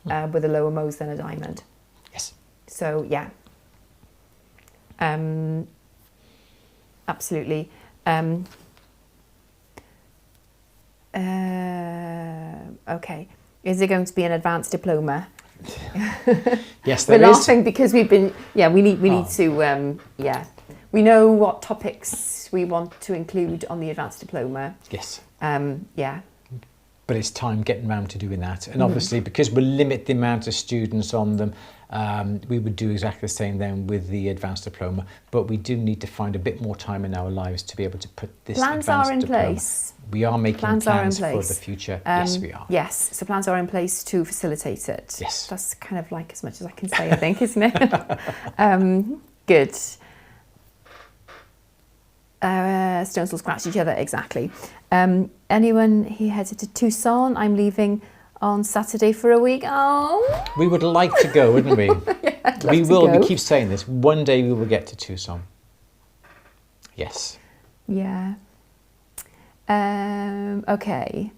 with a lower Mohs than a diamond. Yes. So, yeah. Absolutely. Okay. Is there going to be an advanced diploma? Yes, there is. We're laughing because we've been, we need to, we know what topics we want to include on the advanced diploma. Yes. But it's time getting around to doing that. And obviously, because we limit the amount of students on them, we would do exactly the same then with the advanced diploma. But we do need to find a bit more time in our lives to be able to put this plans advanced are in diploma. Place. We are making plans for the future. Yes, we are. Yes, so plans are in place to facilitate it. Yes. That's kind of like as much as I can say, I think, isn't it? Good. Stones will scratch each other, exactly. Anyone he headed to Tucson? I'm leaving on Saturday for a week. Oh, we would like to go, wouldn't we? We will. We keep saying this. One day we will get to Tucson. Yes. Yeah. Okay.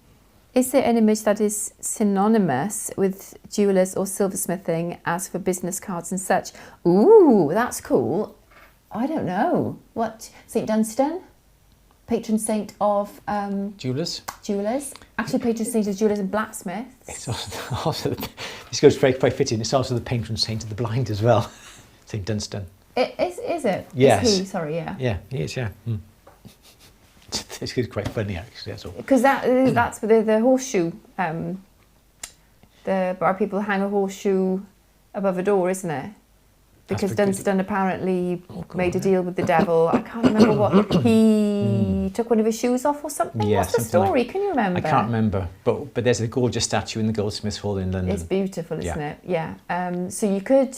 Is there an image that is synonymous with jewellers or silversmithing as for business cards and such? Ooh, that's cool. I don't know. What? St. Dunstan? Patron saint of... Jewellers? Jewellers. Actually, patron saint of jewellers and blacksmiths. It's also this goes very quite fitting. It's also the patron saint of the blind as well. St. Dunstan. Is it? Yes. Is he? Sorry, yeah. Yeah, he is, yeah. It's quite funny, actually, that's all. Because that's the horseshoe. Our people hang a horseshoe above a door, isn't it? Because Dunstan apparently made a deal with the devil. I can't remember what. He took one of his shoes off or something. Yeah, what's the story? Can you remember? I can't remember. But there's a gorgeous statue in the Goldsmiths Hall in London. It's beautiful, isn't it? Yeah. So you could.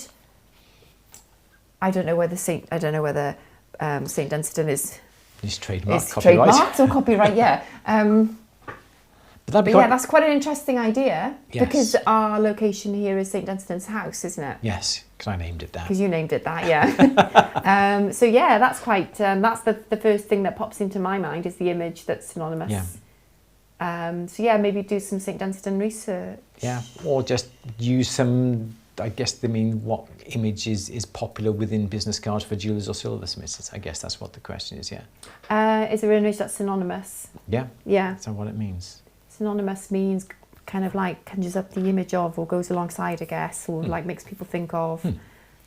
I don't know whether St. Dunstan is. He's trademarked, copyright. Trademarked or copyright, yeah. But that'd be But yeah, that's quite an interesting idea. Yes. Because our location here is St Dunstan's house, isn't it? Yes, because I named it that. Because you named it that, yeah. So yeah, that's quite. That's the first thing that pops into my mind is the image that's synonymous. Yeah. So yeah, maybe do some St Dunstan research. Yeah, or just use some. I guess they mean what image is popular within business cards for jewellers or silversmiths. I guess that's what the question is. Yeah. Is there an image that's synonymous? Yeah. Yeah. That's what it means. Synonymous means kind of like conjures up the image of, or goes alongside, I guess, or like makes people think of.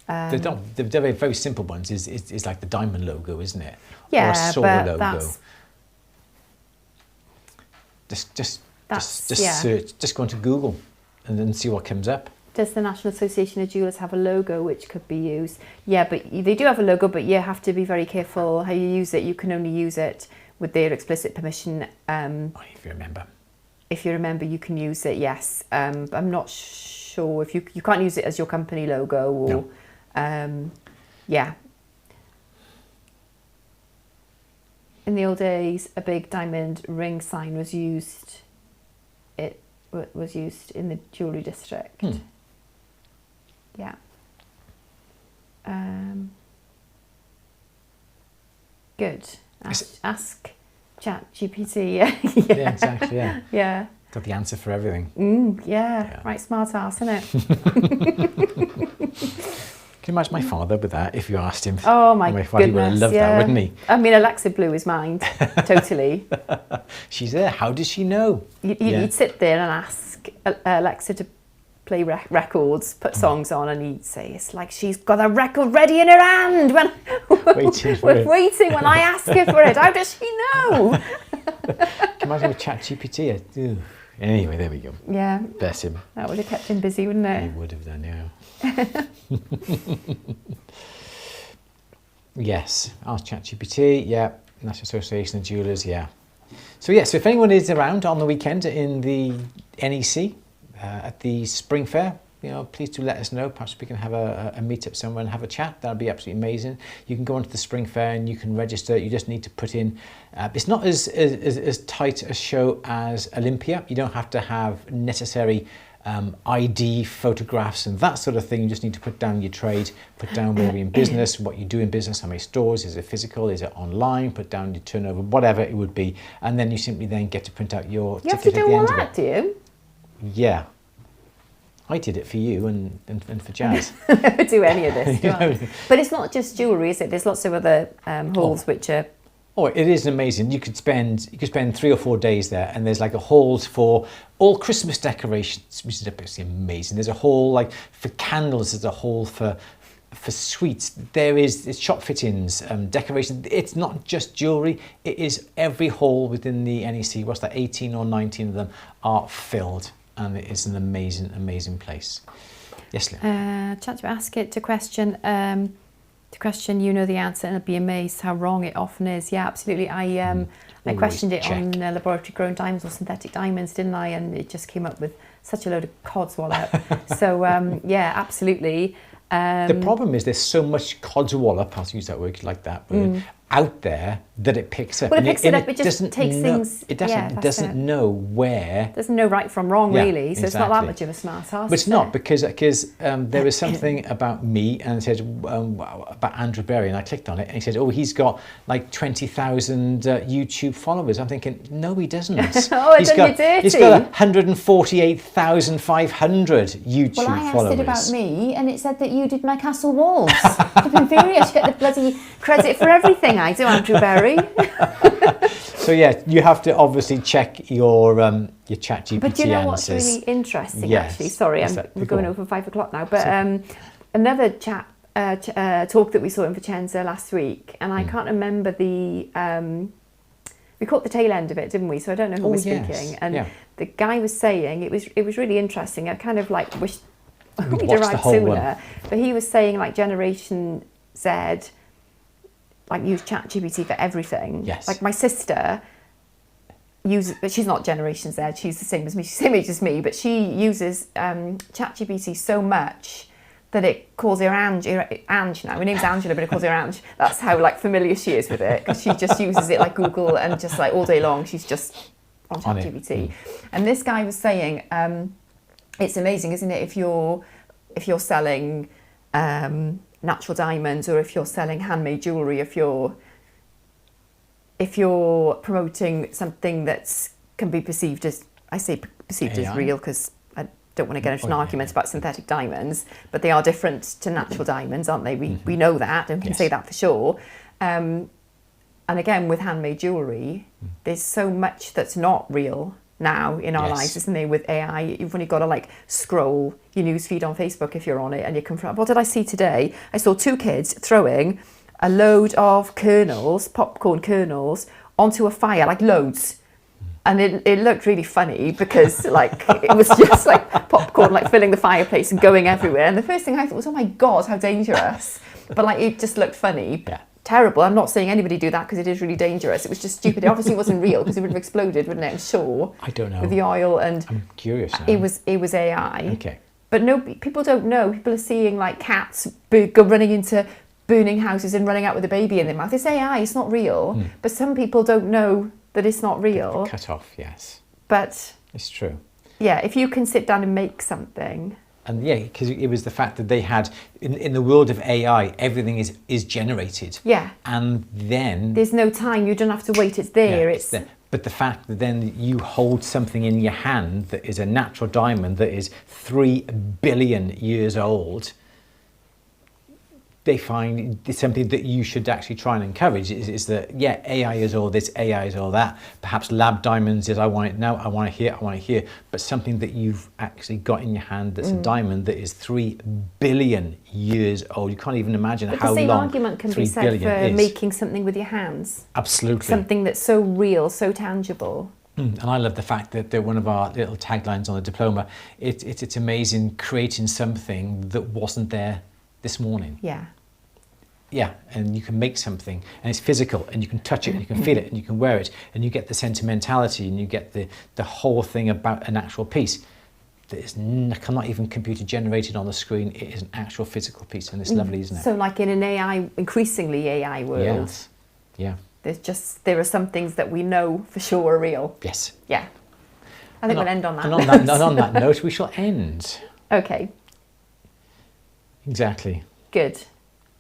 The very, very simple ones is like the diamond logo, isn't it? Yeah, or a sword but logo. that's... Just yeah. search. Just go into Google and then see what comes up. Does the National Association of Jewellers have a logo which could be used? Yeah, but they do have a logo, but you have to be very careful how you use it. You can only use it with their explicit permission. If you remember. If you remember, you can use it, yes. I'm not sure if you can't use it as your company logo or... No. Yeah. In the old days, a big diamond ring sign was used. It was used in the jewellery district. Yeah. Good. Ask ChatGPT. Yeah. Yeah, exactly. Yeah. Yeah. Got the answer for everything. Yeah. Right, smart ass, isn't it? Can you imagine my father with that if you asked him? Oh my goodness, he would have loved that, wouldn't he? I mean, Alexa blew his mind, totally. She's there, how does she know? You'd sit there and ask Alexa to play records, put songs on, and he'd say, it's like she's got a record ready in her hand when waiting when I ask her for it. How does she know? Can you imagine with ChatGPT? Anyway, there we go. Yeah. Bless him. That would have kept him busy, wouldn't it? He would have done, yeah. Yes, ask ChatGPT, yeah. National Association of Jewellers, yeah. So yes, if anyone is around on the weekend in the NEC at the Spring Fair, please do let us know. Perhaps we can have a meet-up somewhere and have a chat. That'd be absolutely amazing. You can go onto the Spring Fair and you can register. You just need to put in, it's not as tight a show as Olympia. You don't have to have necessary ID photographs and that sort of thing. You just need to put down your trade, put down where you're in business, what you do in business, how many stores, is it physical, is it online, put down your turnover, whatever it would be. And then you simply then get to print out your ticket at the end of it. You have to do all that, do you? Yeah. I did it for you and for Jazz. I never do any of this, do I? But it's not just jewellery, is it? There's lots of other halls which are... Oh, it is amazing. You could spend 3 or 4 days there, and there's like a halls for all Christmas decorations, which is absolutely amazing. There's a hall like for candles. There's a hall for sweets. It's shop fittings, decoration. It's not just jewellery. It is every hall within the NEC. What's that? 18 or 19 of them are filled. And it is an amazing, amazing place. Yes, Lynn? Ask it to question. To question, you know the answer, and be amazed how wrong it often is. Yeah, absolutely. I questioned it on laboratory grown diamonds or synthetic diamonds, didn't I? And it just came up with such a load of codswallop. So yeah, absolutely. The problem is there's so much codswallop, I'll use that word like that, out there that it picks up. Well, it picks it up, it just takes things... It doesn't know where... It doesn't know right from wrong, really, so exactly. It's not that much of a smart ass. But it's not, because there was something about me, and it said about Andrew Berry, and I clicked on it, and he said, oh, he's got like 20,000 YouTube followers. I'm thinking, no, he doesn't. Oh, he's got 148,500 YouTube followers. Well, I asked it about me, and it said that you did my castle walls. I've been furious to get the bloody credit for everything I do, Andrew Berry. So yeah, you have to obviously check your ChatGPT answers. But you know what's really interesting, actually? Sorry, we're going over 5 o'clock now. But another talk that we saw in Vicenza last week, and I can't remember we caught the tail end of it, didn't we? So I don't know who was speaking. And the guy was saying it was really interesting. I kind of like wished we'd arrived sooner. But he was saying like Generation Z like use ChatGPT for everything. Yes. Like my sister uses, but she's not Generation Z, she's the same as me, she's the same age as me, but she uses ChatGPT so much that it calls her Ange now. Her name's Angela, but it calls her Ange. That's how like familiar she is with it, because she just uses it like Google, and just like all day long she's just on ChatGPT. And this guy was saying, it's amazing, isn't it? If you're selling natural diamonds, or if you're selling handmade jewellery, if you're promoting something that can be perceived as, I say perceived AI. as real because I don't want to get into an argument about synthetic diamonds, but they are different to natural diamonds, aren't they? We know that and can say that for sure. And again, with handmade jewellery, there's so much that's not real now in our lives, isn't there? With AI, you've only got to like scroll your news feed on Facebook if you're on it, and you confront. What did I see today? I saw 2 kids throwing a load of kernels, popcorn kernels, onto a fire, like loads. And it looked really funny because like it was just like popcorn like filling the fireplace and going everywhere. And the first thing I thought was, oh my God, how dangerous. But like it just looked funny. Yeah. Terrible. I'm not saying anybody do that because it is really dangerous. It was just stupid. It obviously wasn't real because it would have exploded, wouldn't it? I'm sure. I don't know. With the oil, and I'm curious now. It was AI. Okay. But no, people don't know. People are seeing like cats go running into burning houses and running out with a baby in their mouth. It's AI. It's not real. But some people don't know that it's not real. Cut off, yes. But it's true. Yeah, if you can sit down and make something. And yeah, because it was the fact that they had, in the world of AI, everything is generated. Yeah. And then... there's no time, you don't have to wait, it's there. Yeah, it's there. But the fact that then you hold something in your hand that is a natural diamond that is 3 billion years old, they find it's something that you should actually try and encourage is that, yeah, AI is all this, AI is all that. Perhaps lab diamonds is I want it now, I want it here, but something that you've actually got in your hand that's a diamond that is 3 billion years old. You can't even imagine but how long. the same argument can be said for is. Making something with your hands. Absolutely. Something that's so real, so tangible. And I love the fact that one of our little taglines on the diploma, it's amazing creating something that wasn't there this morning. Yeah. Yeah, and you can make something, and it's physical, and you can touch it, and you can feel it, and you can wear it, and you get the sentimentality, and you get the whole thing about an actual piece that is not even computer generated on the screen. It is an actual physical piece, and it's lovely, isn't it? So like in an AI, increasingly AI world, yes. Yeah. There are some things that we know for sure are real. Yes. Yeah. I think we'll end on that. And on that note, we shall end. Okay. Exactly. Good.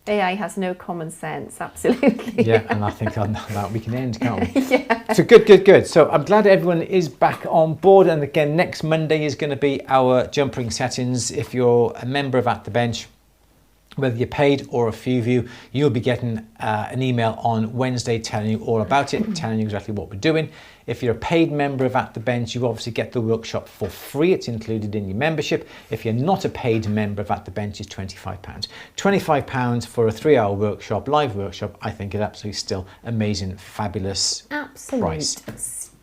AI has no common sense, absolutely. Yeah, and I think on that we can end, can't we? Yeah. So good. So I'm glad everyone is back on board. And again, next Monday is going to be our jump ring settings. If you're a member of At The Bench, whether you're paid or a few of you, you'll be getting an email on Wednesday telling you all about it, telling you exactly what we're doing. If you're a paid member of At The Bench, you obviously get the workshop for free. It's included in your membership. If you're not a paid member of At The Bench, it's £25. £25 for a 3-hour workshop, live workshop, I think is absolutely still amazing, fabulous price.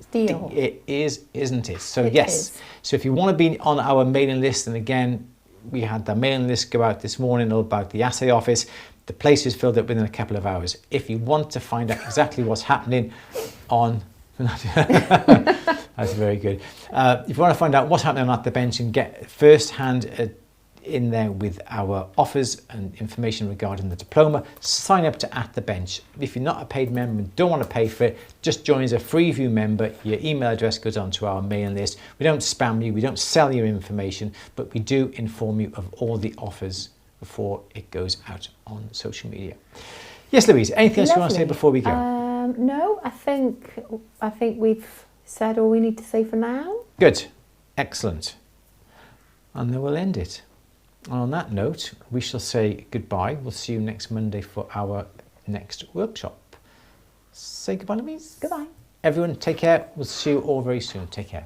Steal. It is, isn't it? So it yes. Is. So if you want to be on our mailing list, and again, we had the mailing list go out this morning all about the assay office. The place is filled up within a couple of hours. If you want to find out exactly what's happening on... That's very good. If you want to find out what's happening At The Bench and get first-hand in there with our offers and information regarding the diploma, sign up to At The Bench. If you're not a paid member and don't want to pay for it, just join as a Freeview member. Your email address goes onto our mailing list. We don't spam you, we don't sell your information, but we do inform you of all the offers before it goes out on social media. Yes, Louise, anything else you want to say before we go? No, I think we've said all we need to say for now. Good, excellent. And then we'll end it. And on that note, we shall say goodbye. We'll see you next Monday for our next workshop. Say goodbye, Louise. Goodbye. Everyone, take care. We'll see you all very soon. Take care.